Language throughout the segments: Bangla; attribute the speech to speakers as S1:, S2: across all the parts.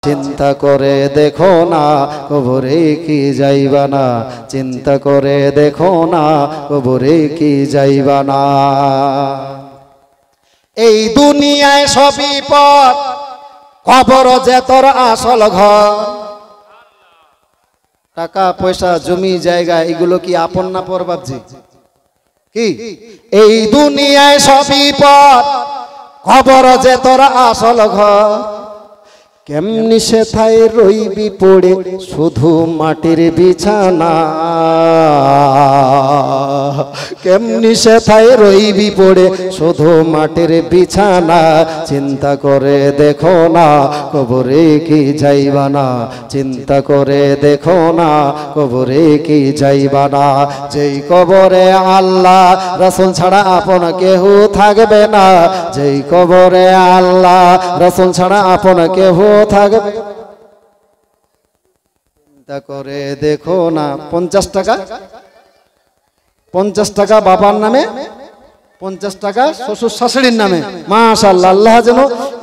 S1: চিন্তা করে দেখো না কবরে কি যাইবা না, চিন্তা করে দেখো না কবরে কি যাইবা না। এই দুনিয়ায় সবই পর, কবর যে তোর আসল ঘর। টাকা পয়সা জমি জায়গা এগুলো কি আপন না পর বাপজি? কি এই দুনিয়ায় সবই পর, কবর যে তোর আসল ঘর। কেমনি সেথায় রইবি পড়ে শুধু মাটির বিছানা, কেমনি সেথায় রইবি পড়ে শুধু মাটির বিছানা। চিন্তা করে দেখো না কবরে কি যাইবা না, চিন্তা করে দেখো না কবরে কি যাইবা না। যেই কবরে আল্লাহ রাসূল ছাড়া আপন কেহ থাকবে না, যেই কবরে আল্লাহ রাসূল ছাড়া আপন কেহ থাকবে। চিন্তা করে দেখো না। 50 টাকা, 50 টাকা বাবার নামে, 50 টাকা শ্বশুর শাশুড়ির নামে। মাশাআল্লাহ, আল্লাহ যেন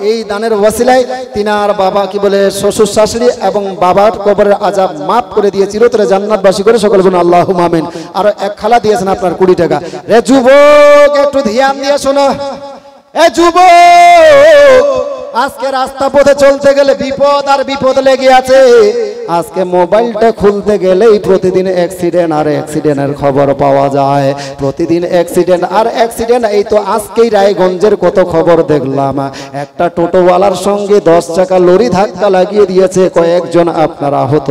S1: এই দানের ওয়াসিলায় তিনার বাবা কি বলে শ্বশুর শাশুড়ি এবং বাবার কবরের আযাব মাফ করে দিয়ে চিরতরে জান্নাতবাসী করে সকল বলুন আল্লাহুম্মা আমিন। আর এক খালা দিয়েছেন আপনার 20 টাকা। রে যুবক একটু ধ্যান দিয়ে শোনো। এ যুবক, আজকে রাস্তা পথে চলতে গেলে বিপদ আর বিপদ লেগে আছে। আজকে মোবাইলটা খুলতে গেলেই প্রতিদিন অ্যাক্সিডেন্ট আর অ্যাক্সিডেন্টের খবর পাওয়া যায়, প্রতিদিন অ্যাক্সিডেন্ট আর অ্যাক্সিডেন্ট। এই তো আজকেই রায়গঞ্জের কত খবর দেখলাম, একটা টোটোওয়ালার সঙ্গে 10 চাকা লরি ধাক্কা লাগিয়ে দিয়েছে, কয়েকজন আপনার আহত।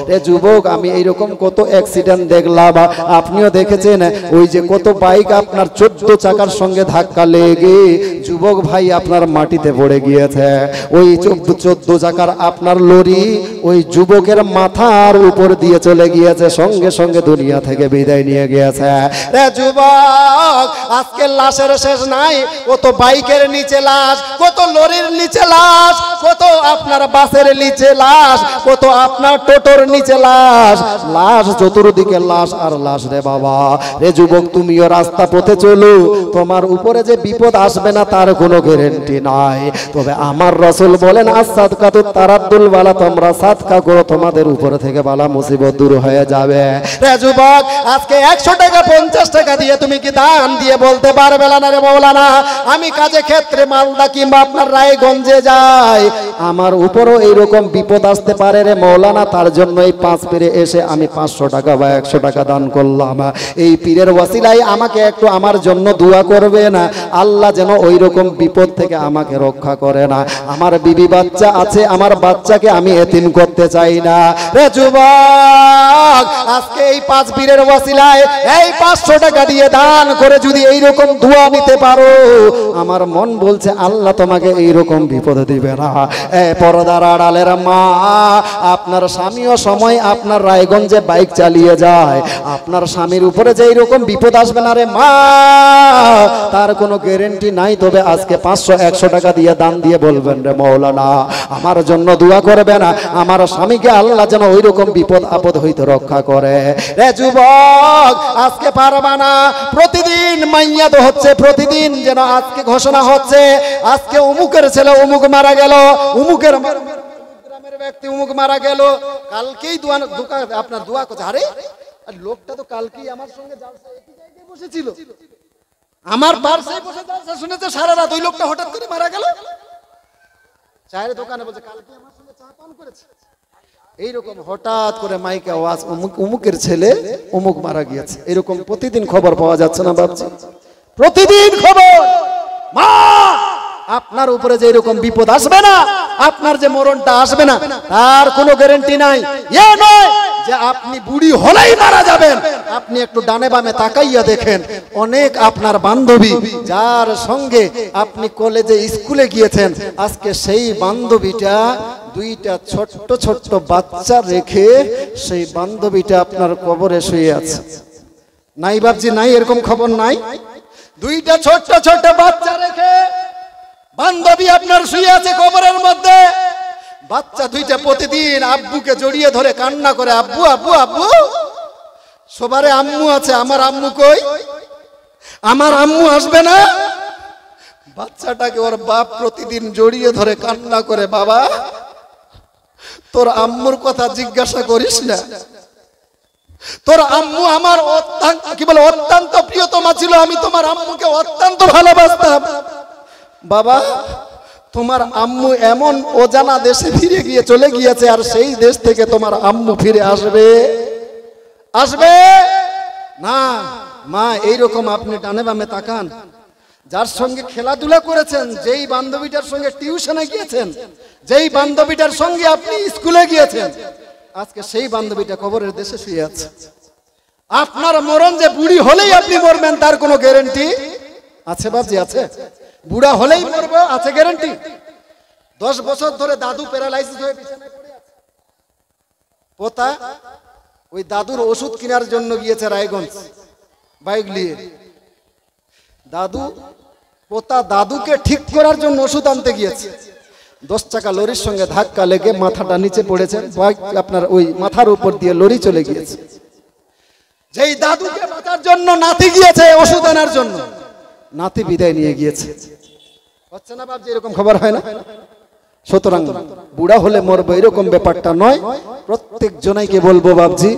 S1: রে যুবক, আমি এইরকম কত অ্যাক্সিডেন্ট দেখলাম, আপনিও দেখেছেন। ওই যে কত বাইক আপনার 14 চাকার সঙ্গে ধাক্কা লেগে যুবক ভাই আপনার মাটিতে পড়ে গিয়েছে। ওই 14 চাকার আপনার লরি ওই যুবকের মাথার উপর দিয়ে চলে গিয়েছে, সঙ্গে সঙ্গে দুনিয়া থেকে বিদায় নিয়ে গিয়েছে। রে যুবক, আজকে লাশের শেষ নাই। কত বাইকের নিচে লাশ, কত লরির নিচে লাশ, কত আপনার বাসের নিচে লাশ, কত আপনার টোটোর নিচে লাশ। লাশ চতুর্দিকে লাশ আর লাশ। রে বাবা, রে যুবক, তুমিও রাস্তা পথে চলো, তোমার উপরে যে বিপদ আসবে না তার কোনো গ্যারান্টি নাই। তবে আমার রাসূল বলেন, আস-সাদকাতু তারাদ্দুল বালা, তোমরা সাদকা করো, তোমাদের উপরে থেকে বালা মুসিবত দূর হয়ে যাবে। রে যুবক, আজকে 100 টাকা 50 টাকা দিয়ে তুমি কি দান দিয়ে বলতে পারবে না রে মাওলানা আমি কাজে ক্ষেত্রে মালদা কিংবা আপনার রায়গঞ্জে যাই, আমার উপরও এইরকম বিপদ আসতে পারে রে মাওলানা, তার জন্য এই 5 পীরে এসে আমি 500 টাকা বা 100 টাকা দান করলাম। এই পীরের ওয়াসিলায় আমাকে একটু আমার জন্য দোয়া করবে না, আল্লাহ যেন ওই রকম বিপদ থেকে আমাকে রক্ষা করে না। আমার বিবি বাচ্চা আছে, আমার বাচ্চাকে আমি এতিম করতে চাই না। রে যুবক, আজকে এই 5 পীরের ওয়াসিলায় এই 500 টাকা দিয়ে দান করে যদি এই রকম দোয়া নিতে পারো, আমার মন বলছে আল্লাহ তোমাকে এই রকম বিপদ দিবে না। পর্দার আড়ালের মা, আপনার স্বামীও সময় আপনার রায়গঞ্জে বাইক চালিয়ে যায়, আপনার স্বামীর উপরে যে এইরকম বিপদ আসবে না রে মা, তার কোনো গ্যারান্টি নাই। তবে আজকে 500-100 টাকা দিয়ে দান দিয়ে বলবেন, রে মাওলানা আমার জন্য দোয়া করবে না, আমার স্বামীকে আল্লাহ যেন ওই রকম বিপদ আপদ হইতে রক্ষা করে। রে যুবক, আজকে পারবা না, প্রতিদিন মাইয়াদ হচ্ছে, প্রতিদিন যেন আজকে ঘোষণা হচ্ছে, আজকে অমুকের ছেলে অমুক মারা গেল, অমুকের গ্রামের ব্যক্তি অমুক মারা গেল। কালকেই আপনার দোয়া করছে। আরে লোকটা তো কালকেই আমার সঙ্গে জালসা একই জায়গায় বসেছিল, আমার পাশে বসে জালসা শুনেছে সারা রাত, ওই লোকটা হঠাৎ করে মারা গেল। চায়ের দোকানে বলছে কালকে আমার সঙ্গে চা পান করেছে। এইরকম হঠাৎ করে মাইকে আওয়াজ, অমুকের ছেলে অমুক মারা গিয়েছে। এরকম প্রতিদিন খবর পাওয়া যাচ্ছে না বাপজি? প্রতিদিন খবর। মা, আপনার উপরে যে এরকম বিপদ আসবে না, আপনার যে মরণটা আসবে না তার কোনো গ্যারান্টি নাই। এ নয় যে আপনি বুড়ি হলেই মারা যাবেন। আপনি একটু ডানে বামে তাকাইয়া দেখেন, অনেক আপনার বান্ধবী যার সঙ্গে আপনি কলেজে স্কুলে গিয়েছেন, আজকে সেই বান্ধবীটা 2টা ছোট্ট ছোট্ট বাচ্চা রেখে সেই বান্ধবীটা আপনার কবরে শুয়ে আছে। নাই বাপজি, নাই? এরকম খবর নাই? 2টা ছোট্ট ছোট্ট বাচ্চা রেখে বান্ধবী আপনার শুয়ে আছে কবরের মধ্যে। বাচ্চা 2টা প্রতিদিন আব্বুকে জড়িয়ে ধরে কান্না করে, আব্বু আব্বু আব্বু। সবারে আম্মু আছে, আমার আম্মু কই? আমার আম্মু আসবে না। বাচ্চাটাকে ওর বাপ প্রতিদিন জড়িয়ে ধরে কান্না করে, বাবা তোর আম্মুর কথা জিজ্ঞাসা করিস না। তোর আম্মু আমার অত্যন্ত প্রিয়তমা ছিল, আমি তোমার আম্মুকে অত্যন্ত ভালোবাসতাম। বাবা, তোমার আম্মু এমন অজানা দেশে ফিরে গিয়ে চলে গিয়েছে, আর সেই দেশ থেকে তোমার আম্মু ফিরে আসবে না। মা, এইরকম আপনি ডানে বামে তাকান। যার সঙ্গে খেলাধুলা করেছেন, যেই বান্ধবীটার সঙ্গে টিউশনে গিয়েছেন, যেই বান্ধবীটার সঙ্গে আপনি স্কুলে গিয়েছেন, আজকে সেই বান্ধবীটা কবরের দেশে শুয়ে আছে। আপনার মরণ যে বুড়ি হলেই আপনি মরবেন তার কোনো গ্যারান্টি আছে বাবজি? আছে? বুড়া হলেই মরবো আছে গ্যারান্টি? 10 বছর ধরে দাদু প্যারালাইসিস হয়ে বিছানায় পড়ে আছে। পোতা ওই দাদুর ওষুধ কেনার জন্য গিয়েছে রায়গঞ্জ বাইক নিয়ে। পোতা দাদুকে ঠিক করার জন্য ওষুধ আনতে গিয়েছে। 10 চাকা লরির সঙ্গে ধাক্কা লেগে মাথাটা নিচে পড়েছে। আপনার ওই মাথার উপর দিয়ে লরি চলে গিয়েছে। যেই দাদুকে বাঁচার জন্য নাতি গিয়েছে ওষুধ আনার জন্য, নাতি বিদায় নিয়ে গিয়েছে। হচ্ছে না বাবজি? এরকম খবর হয় না? সুতরাং বুড়া হলে মরবো এরকম ব্যাপারটা নয়। প্রত্যেক জনাইকে বলবো বাবজি,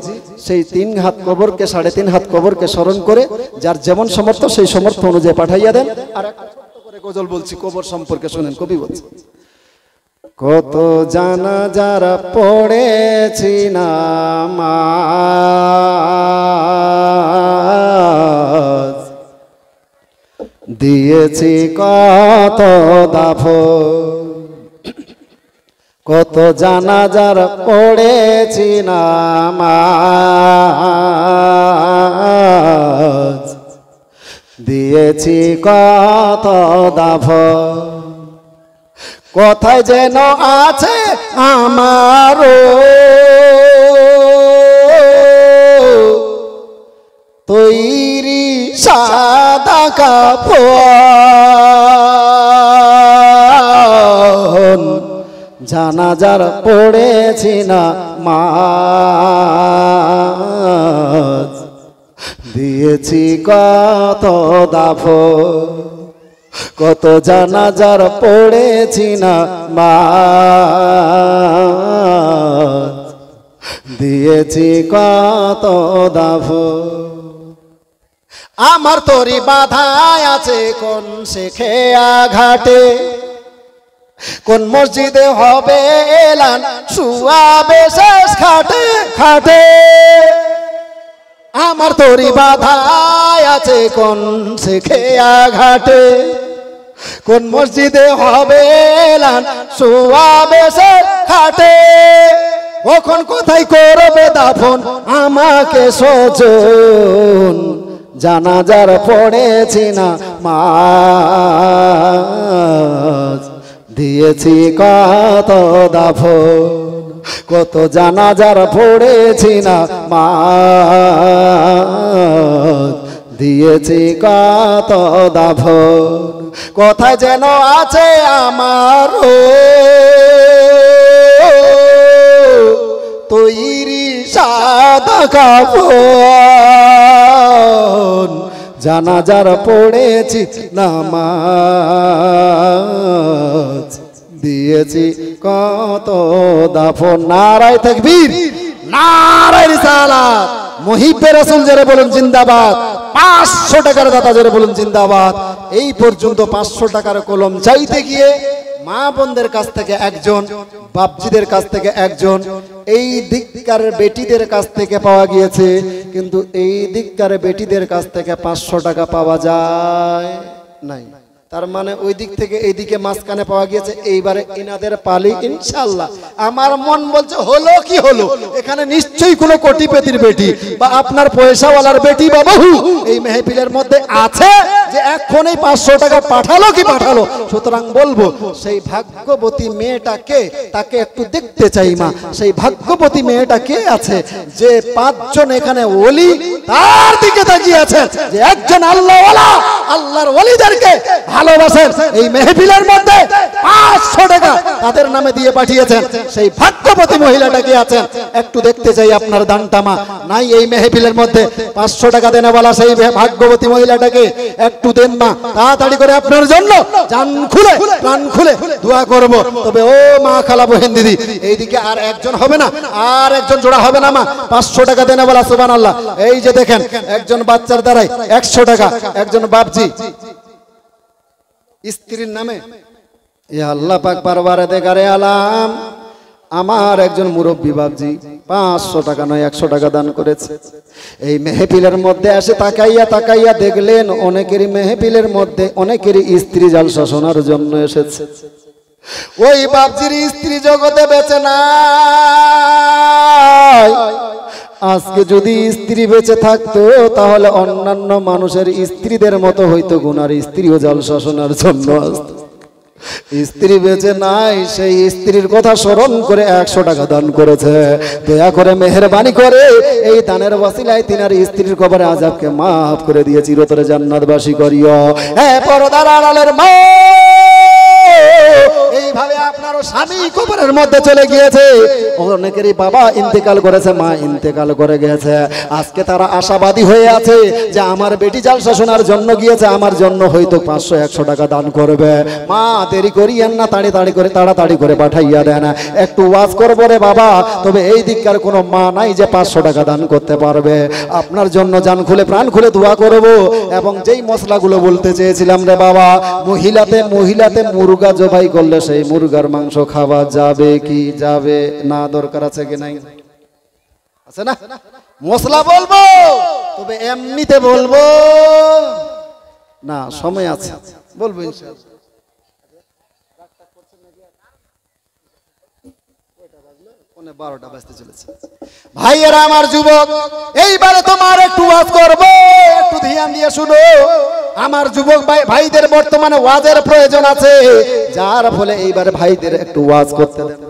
S1: সেই 3 হাত কবরকে 3.5 হাত কবরকে স্মরণ করে যার যেমন সমর্থ সেই সমর্থ অনুযায়ী পাঠাইয়া দেন। আর একটা ছোট্ট করে গজল বলছি কবর সম্পর্কে, শুনেন। কবি বলছে, কত জানাজারা পড়েছি নামাজ, দিয়েছি কত দাফন, কত জানাজার পড়েছি নামাজ, দিয়েছি কত দাফন, কোথায় যেন আছে আমারও তৈরি সাদা কাফন, জানাজার পড়েছি না মাজ, দিয়েছি কত দাফন, কত জানাজার পড়েছি না মাজ, দিয়েছি কত দাফন। আমার তরি বাধায় আছে কোন শেখেয়া ঘাটে, কোন মসজিদে হবে এলান শুয়াবে শেষ খাটে খাটে। আমার তরি বাধায় আছে কোন শেখেয়া ঘাটে, কোন মসজিদে হবে এলান শুয়াবে শেষ খাটে। কখন কোথায় করবে দাফন আমাকে সজন, জানাজার পড়েছি না মাজ, দিয়েছি কত দাফন, কত জানাজার পড়েছি না মাজ, দিয়েছি কত দাফন, কোথায় যেন আছে আমার তৈরি সাদা কাফন, জানাজার পড়েছি নামাজ, দিয়েছি কত দাফন। নারায়ে তাকবীর, নারায়ে রিসালাত। মুহিব্বে রাসূল যারা বলুন জিন্দাবাদ। 500 টাকার দাতা যারা বলুন জিন্দাবাদ। এই পর্যন্ত 500 টাকার কলম চাইতে গিয়ে মা বোনদের কাছ থেকে একজন, বাপজিদের কাছ থেকে একজন, এই দিককার বেটিদের কাছ থেকে পাওয়া গিয়েছে, কিন্তু এই দিককার বেটিদের কাছ থেকে 500 টাকা পাওয়া যায় নাই। তার মানে ওই দিক থেকে এই দিকে মাঝখানে পাওয়া গিয়েছে। এইবারে ইনাদের পালি ইনশাআল্লাহ। আমার মন বলছে হলো কি হলো, এখানে নিশ্চয়ই কোনো কোটিপতির বেটি বা আপনার পয়সাওয়ালার বেটি বা বহু এই মেহফিলের মধ্যে আছে যে এখনই 500 টাকা পাঠালো কি পাঠালো। সুতরাং বলবো সেই ভাগ্যবতী মেয়েটাকে, তাকে একটু দেখতে চাই মা। সেই ভাগ্যবতী মেয়েটা কে আছে যে 5 জন এখানে ওলি তার দিকে তাকিয়ে আছেন, যে একজন আল্লাহওয়ালা আল্লাহর ওলিদেরকে ভালোবাসেন, এই মেহফিলের মধ্যে 500 টাকা তাদের নামে দিয়ে পাঠিয়েছেন। সেই ভাগ্যবতী মহিলাটা কি আছেন একটু দেখতে চাই আপনার দানটা মা নাই এই মেহফিলের মধ্যে 500 টাকা দেনে বলা সেই ভাগ্যবতী মহিলাটাকে একটু দেন মা তাড়াতাড়ি করে আপনার জন্য জান খুলে প্রাণ খুলে দোয়া করব তবে ও মা খালা বহেন দিদি এইদিকে আর একজন হবে না আর একজন জোড়া হবে না মা 500 টাকা দেনে বলা সুবহানাল্লাহ এই যে দেখেন একজন বাচ্চার দ্বারাই 100 টাকা একজন বাপজি স্ত্রীর নামে ইয়া আল্লাহ পাক পারওয়ারদিগারে আলাম আমার একজন মুরব্বী বাপজি 500 টাকা নয় 100 টাকা দান করেছে এই মেহফিলের মধ্যে এসে তাকাইয়া দেখলেন অনেকেরই মেহফিলের মধ্যে অনেকেরই স্ত্রী জালসা শোনার জন্য এসেছে ওই বাপজির স্ত্রী জগতে বেঁচে নাই আজকে যদি স্ত্রী বেঁচে থাকতো তাহলে অন্যান্য মানুষের স্ত্রীদের মতো হয়তো গুনার স্ত্রীও জালসা শোনার জন্য আসতো স্ত্রী বেঁচে নাই সেই স্ত্রীর কথা স্মরণ করে 100 টাকা দান করেছে দয়া করে মেহেরবানি করে এই দানের ওসিলায় তিনার স্ত্রীর কবরে আযাবকে মাফ করে দিয়ে চিরতরে জান্নাতবাসী করিও হে পর্দার আড়ালের মা এইভাবে আপনারও স্বামী কবরের মধ্যে চলে গিয়েছে অনেকেরই বাবা ইন্তেকাল করেছে মা ইন্তেকাল করে গেছে আজকে তারা আশাবাদী হয়ে আছে যে আমার বেটি জালসা শোনার জন্য গিয়েছে আমার জন্য হয়তো 500-100 টাকা দান করবে মা দেরি করিয়েন না তাড়াতাড়ি করে পাঠাইয়া দেন একটু ওয়াজ করবো রে বাবা তবে এই দিককার কোনো মা নাই যে 500 টাকা দান করতে পারবে আপনার জন্য জান খুলে প্রাণ খুলে দোয়া করব এবং যেই মশলাগুলো বলতে চেয়েছিলাম রে বাবা মহিলাতে মুরগা জবাই করলে সেই মুরগার মাংস খাওয়া যাবে কি যাবে না দরকার আছে কি নাই আছে না মশলা বলবো তবে এমনিতে বলবো না সময় আছে বলবো ইনশাআল্লাহ ভাইয়েরা আমার যুবক এইবারে তোমার একটু ওয়াজ করব একটু ধ্যান দিয়ে শুনো আমার যুবক ভাইদের বর্তমানে ওয়াজের প্রয়োজন আছে যার ফলে এইবারে ভাইদের একটু ওয়াজ করতে দেন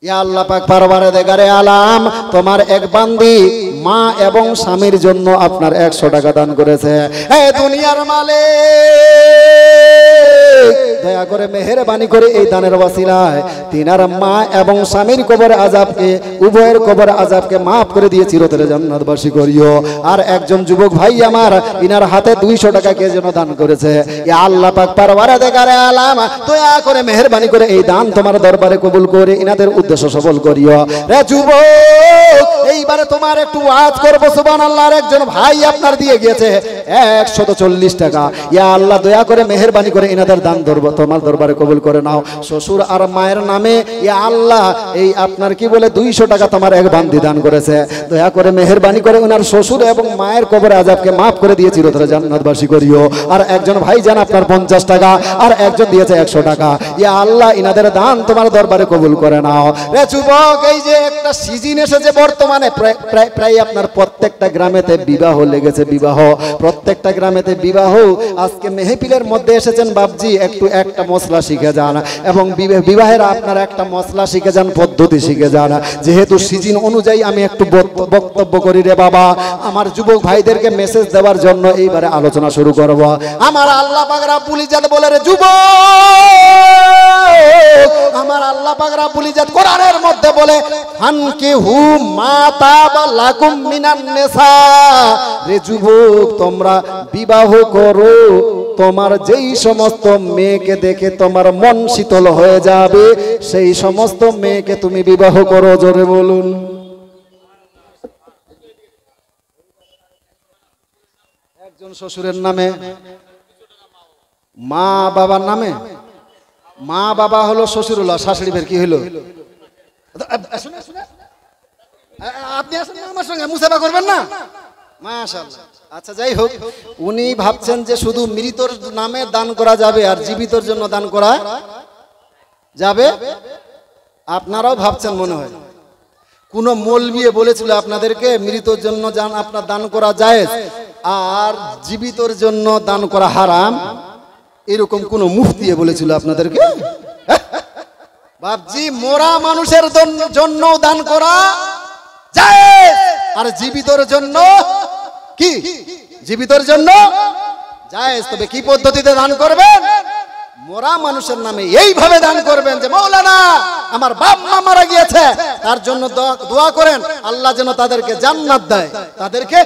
S1: ইয়া আল্লাহ পাক পারওয়ারদিগারে আলাম তোমার এক বান্দি মা এবং স্বামীর জন্য আপনার 100 টাকা দান করেছে হে দুনিয়ার মালিক দয়া করে মেহেরবানি করে এই দানের ওসিলায় তিনার মা এবং স্বামীর কবর আযাবকে উভয়ের কবর আযাবকে maaf করে দিয়ে চিরতরে জান্নাতবাসী করিও আর একজন যুবক ভাই আমার ইনার হাতে 200 টাকা কে যেন দান করেছে ইয়া আল্লাহ পাক পারওয়ারদিগারে আলাম দয়া করে মেহেরবানি করে এই দান তোমার দরবারে কবুল করে ইনাদের উদ্দেশ্য সফল করিও রে যুবক এইবারে তোমার একটু ওয়াজ করব সুবহানাল্লাহর একজন ভাই আপনার দিয়ে গিয়েছে 140 টাকা ইয়া আল্লাহ দয়া করে মেহেরবানি করে ইনাদের দান তোমার দরবারে কবুল করে নাও শ্বশুর আর মায়ের নামে ইয়া আল্লাহ এই আপনার কি বলে 200 টাকা তোমার এক বান্দি দান করেছে দয়া করে মেহেরবানি করে ওনার শ্বশুর এবং মায়ের কবরে আযাবকে maaf করে দিয়ে চিরতরে জান্নাতবাসী করিও আর একজন ভাই জান আপনার 50 টাকা আর একজন দিয়েছে 100 টাকা ইয়া আল্লাহ ইনাদের দান তোমার দরবারে কবুল করে নাও রে যুবক এই যে একটা সিজন এসেছে বর্তমানে প্রায় আপনার প্রত্যেকটা গ্রামেতে বিবাহ লেগেছে বিবাহ প্রত্যেকটা গ্রামেতে বিবাহ আজকে মেহফিলের মধ্যে এসেছেন বাপজি একটু একটা মশলা শিখে যান এবং বিবাহের আপনার একটা মশলা শিখে যান পদ্ধতি শিখে যান যেহেতু সিজন অনুযায়ী আমি একটু বক্তব্য করি রে বাবা আমার যুবক ভাইদেরকে মেসেজ দেওয়ার জন্য এইবারে আলোচনা শুরু করব আমার আল্লাহ পাক রব্বুল ইজ্জত বলে রে যুবক আমার আল্লাহ পাক রব্বুল ইজ্জত কোরআনের মধ্যে বলে ফানকিহু মা তাবা লাকুম মিনান নিসা রে যুবক তোমরা বিবাহ করো তোমার যেই সমস্ত মেয়েকে দেখে তোমার মন শীতল হয়ে যাবে সেই সমস্ত মেয়েকে তুমি বিবাহ করো জোরে বলুন একজন শ্বশুরের নামে মা বাবার নামে মা বাবা হলো শ্বশুরুল্লাহ শাশুড়ি বের কি হলো আপনি আসেন আমার সঙ্গে মুসাফা করবেন না মাশাআল্লাহ আচ্ছা যাই হোক উনি ভাবছেন যে শুধু মৃতর নামে দান করা যাবে আর জীবিতর জন্য দান করা যাবে আপনারাও ভাবছেন মনে হয় কোন মৌলবি বলেছিল আপনাদেরকে মৃতর জন্য আপনার দান করা জায়েজ আর জীবিতর জন্য দান করা হারাম এরকম কোন মুফতি বলেছিল আপনাদেরকে বাপজি মোরা মানুষের জন্য দান করা জায়েজ আর জীবিতর জন্য কি জীবিতর জন্য জায়েজ তবে কি পদ্ধতিতে দান করবেন মরা মানুষের নামে এইভাবে দান করবেন যে মাওলানা আমার বাপ মা মারা গিয়েছে, তার জন্য দোয়া করেন আল্লাহ যেন তাদেরকে জান্নাত দেয়, তাদেরকে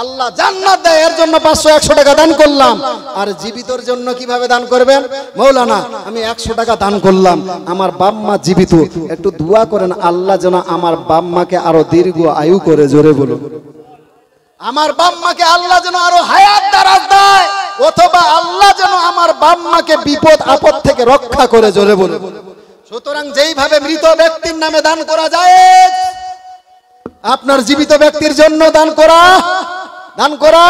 S1: আল্লাহ জান্নাত দেয়, এর জন্য 500-100 টাকা দান করলাম। আর জীবিতর জন্য কিভাবে দান করবেন? মাওলানা আমি 100 টাকা দান করলাম, আমার বাপ মা জীবিত, একটু দোয়া করেন আল্লাহ যেন আমার বাপ মাকে আরো দীর্ঘ আয়ু করে, জোরে বলুন আমার বাপ মাকে আল্লাহ যেন আরো হায়াত দারাজ দেয়, অথবা আল্লাহ যেন আমার বাপ মাকে বিপদ আপদ থেকে রক্ষা করে, জোরে বলুন। সুতরাং যেইভাবে মৃত ব্যক্তির নামে দান করা যায়, আপনার জীবিত ব্যক্তির জন্য দান করা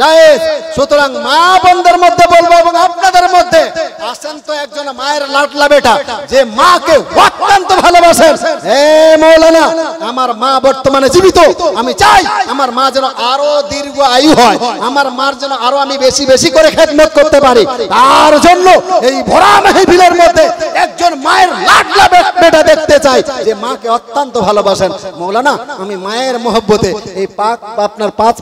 S1: জায়েজ। সুতরাং মা বোনদের মধ্যে বলবো এবং আপনাদের মধ্যে আছেন তো একজন মায়ের লাডলা বেটা যে মাকে অত্যন্ত ভালোবাসেন, হে মাওলানা আমার মা বর্তমানে জীবিত, আমি চাই আমার মা যেন আরো দীর্ঘ আয়ু হয়, আমার মার যেন আরো আমি বেশি বেশি করে খেদমত করতে পারি, তার জন্য এই ভরা মাহফিলের মধ্যে একজন মায়ের লাডলা বেটা দেখতে চাই যে মাকে অত্যন্ত ভালোবাসেন। মাওলানা আমি মায়ের মহব্বতে এই আপনার 5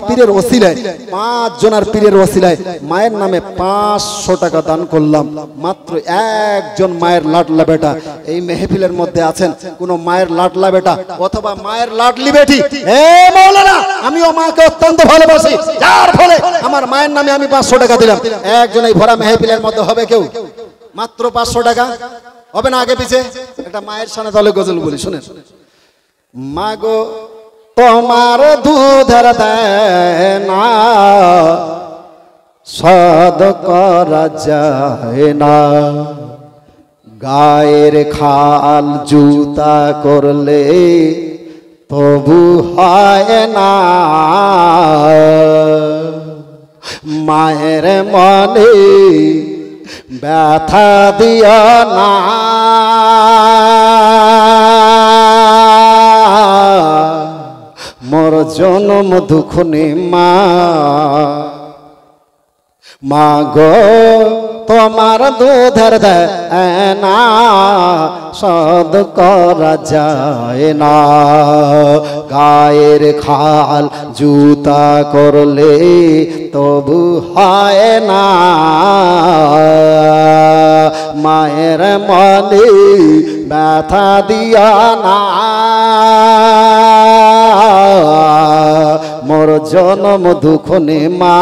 S1: পীরের ওসিলায়, 5 জনের পীরের ওসিলায় মায়ের নামে 500 টাকা দান করলাম। মাত্র একজন মায়ের লাডলা বেটা এই মেহফিলের মধ্যে আছেন, কোন মায়ের লাডলা বেটা অথবা মায়ের লাডলি বেটি, হে মাওলানা আমিও মাকে অত্যন্ত ভালোবাসি, যার ফলে আমার মায়ের নামে আমি 500 টাকা দিলাম। একজন এই ভরা মেহফিলের মধ্যে হবে কেউ? মাত্র 500 টাকা হবে না? আগে পিছে একটা মায়ের সামনে তাহলে গজল বলি, শুনেন। মাগো তোমার দুধের দেনা শোধ করা যায় না, গায়ের খাল জুতা করলে তবু হয় না, মায়ের মনে ব্যথা দিও না, মোর জনম দুঃখনে মা, মা গো তোমার দুধের দেনা শোধ করা যায় না, গায়ের খাল জুতা করলে তবু হয় না, মায়ের মনে ব্যথা দিয়া না, মোর জনম দুঃখনে মা।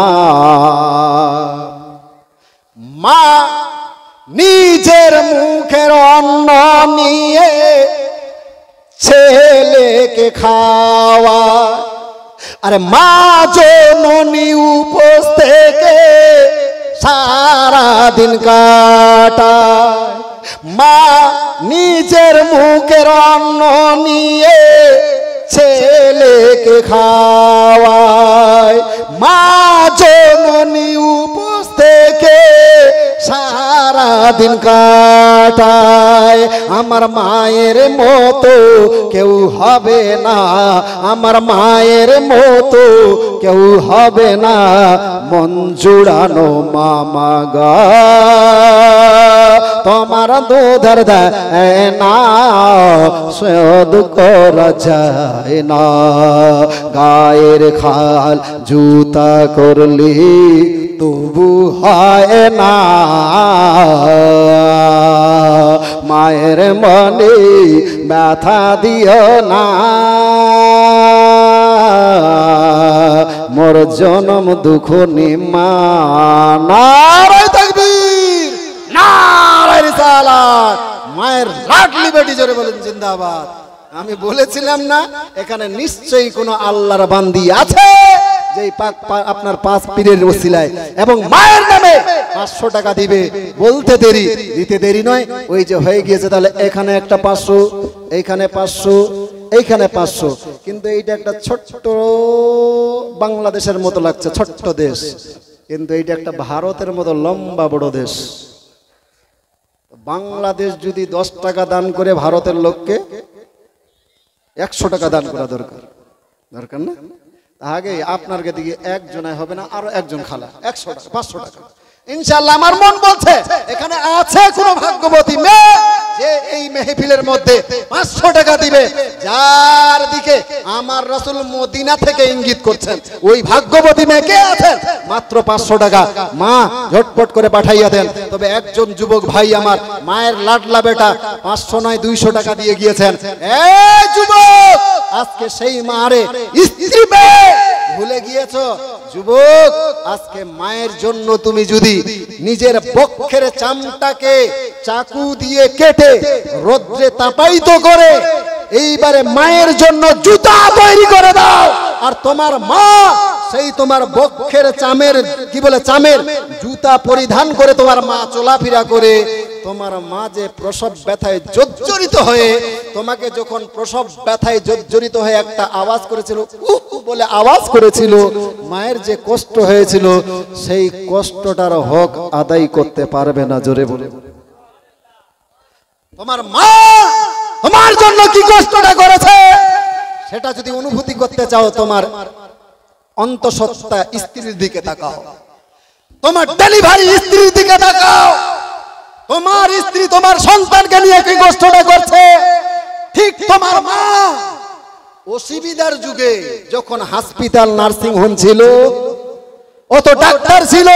S1: মা নিজের মুখের অন্ন নিয়ে ছেলেকে খাওয়া, আরে মা জননী উপোস থেকে সারাদিন কাটায়, মা নিজের মুখের অন্ন নিয়ে ছেলেকে খাওয়ায়, মা জননী উপোস থেকে সারাদিন কাটায়, আমার মায়ের মতো কেউ হবে না, আমার মায়ের মতো কেউ হবে না, মন জুড়ানো মামা গা তোমার দুধের দেনা শোধ করা যায় না, গায়ের খাল জুতা করলে তবু হয় না, মায়ের মনে ব্যথা দিও না, মোর জনম দুঃখনে মা। নারায়ে তাকবীর, নারায়ে রিসালাত, মায়ের লাডলি বেটি জোরে বলেন জিন্দাবাদ। আমি বলেছিলাম না এখানে নিশ্চয়ই কোনো আল্লাহর বান্দি আছে যে আপনার 5 পীরের ওসিলায় এবং মায়ের নামে 500 টাকা দিবে। বলতে দেরি, দিতে দেরি নয়, ওই যে হয়ে গিয়েছে। তাহলে এখানে একটা 500, এইখানে 500, এইখানে 500, কিন্তু এইটা একটা ছোট্ট বাংলাদেশের মতো লাগছে, ছোট্ট দেশ, কিন্তু এইটা একটা ভারতের মতো লম্বা বড় দেশ। বাংলাদেশ যদি 10 টাকা দান করে ভারতের লোককে 100 টাকা দান করা দরকার, দরকার না? আগে আপনার দিকে একজনায় হবে না, আরো একজন খালা 100 টাকা 500 টাকা ইনশাআল্লাহ। আমার মন বলছে এখানে আছে কোন ভাগ্যবতী মেয়ে যে এই মেহফিলের মধ্যে 500 টাকা দিবে, যার দিকে আমার রাসূল মদিনা থেকে ইঙ্গিত করছেন ওই ভাগ্যবতী মেয়ে কে আছেন, মাত্র 500 টাকা মা ঝটপট করে পাঠাইয়া দেন। তবে একজন যুবক ভাই আমার মায়ের লাডলা বেটা 500 নয় 200 টাকা দিয়ে গিয়েছেন। এই যুবক, আজকে সেই মারে স্ত্রী পেয়ে ভুলে গিয়েছো। যুবক, আজকে মায়ের জন্য তুমি যদি নিজের বক্ষের চামটাকে চাকু দিয়ে কেটে রোদ্রে তাপায়িত করে এইবারে মায়ের জন্য জুতা তৈরি করে দাও, আর তোমার মা সেই তোমার বক্ষের চামের কি বলে চামের জুতা পরিধান করে তোমার মা চলাফেরা করে, তোমার মা যে প্রসব ব্যথায় জর্জরিত হয়ে তোমাকে যখন প্রসব ব্যথায় জর্জরিত হয়ে একটা আওয়াজ করেছিল, উহ বলে আওয়াজ করেছিল, মায়ের যে কষ্ট হয়েছিল সেই কষ্টটার হক আদায় করতে পারবে না। জোরে বলে তোমার মা তোমার জন্য কি কষ্টটা করেছে সেটা যদি অনুভূতি করতে চাও, তোমার অন্তঃসত্ত্বা স্ত্রীর দিকে তাকাও, তোমার ডেলিভারি স্ত্রীর দিকে তাকাও। তোমার স্ত্রী তোমার সন্তানকে নিয়ে কি কষ্টটা করছে, ঠিক তোমার মা অসুবিধার যুগে যখন হাসপাতাল নার্সিং হোম ছিল, অত ডাক্তার ছিল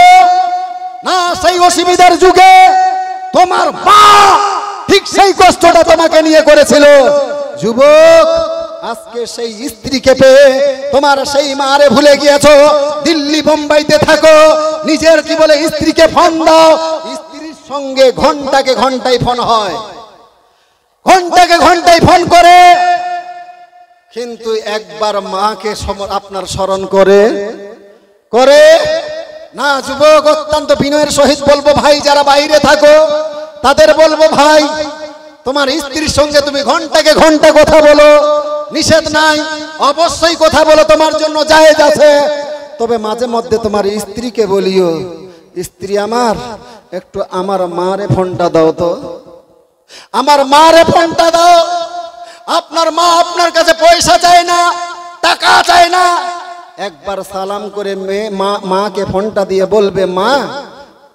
S1: না, সেই অসুবিধার যুগে তোমার মা ঠিক সেই কষ্টটা তোমাকে নিয়ে করেছিল। যুবক, আজকে সেই স্ত্রীকে পেয়ে তোমার সেই মারে ভুলে গিয়েছো, দিল্লি বোম্বাইতে থাকো, নিজের কি বলে স্ত্রীকে ফোন দাও, স্ত্রীর সঙ্গে ঘন্টাকে ঘন্টায় ফোন হয়, ঘন্টাকে ঘন্টায় ফোন করে, কিন্তু একবার মাকে আপনার স্মরণ করে করে না। যুবক, অত্যন্ত বিনয়ের সহিত বলবো ভাই, যারা বাইরে থাকো তাদের বলবো ভাই, তোমার স্ত্রীর সঙ্গে তুমি ঘন্টাকে ঘন্টা কথা বলো, নিষেধ নাই, অবশ্যই কথা বলো, তোমার জন্য জায়েজ আছে। তবে মাঝে মধ্যে তোমার স্ত্রীকে বলিও, স্ত্রী আমার একটু আমার মারে ফোনটা দাও তো, আমার মারে ফোনটা দাও। আপনার মা আপনার কাছে পয়সা চায় না, টাকা চায় না, একবার সালাম করে মাকে ফোনটা দিয়ে বলবে, মা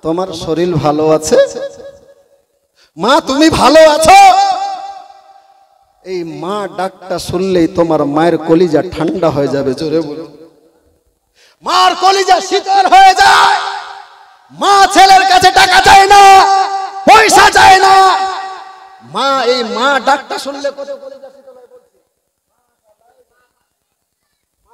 S1: তোমার শরীর ভালো আছে, মা তুমি ভালো আছো। এই মা ডাকটা শুনলেই তোমার মায়ের কলিজা ঠান্ডা হয়ে যাবে। জোরে বলুন, মার কলিজা শীতল হয়ে যায়। মা ছেলের কাছে টাকা চায় না, পয়সা চায় না, মা এই মা ডাকটা শুনলে কত কলিজা শীতল হয় বলছি।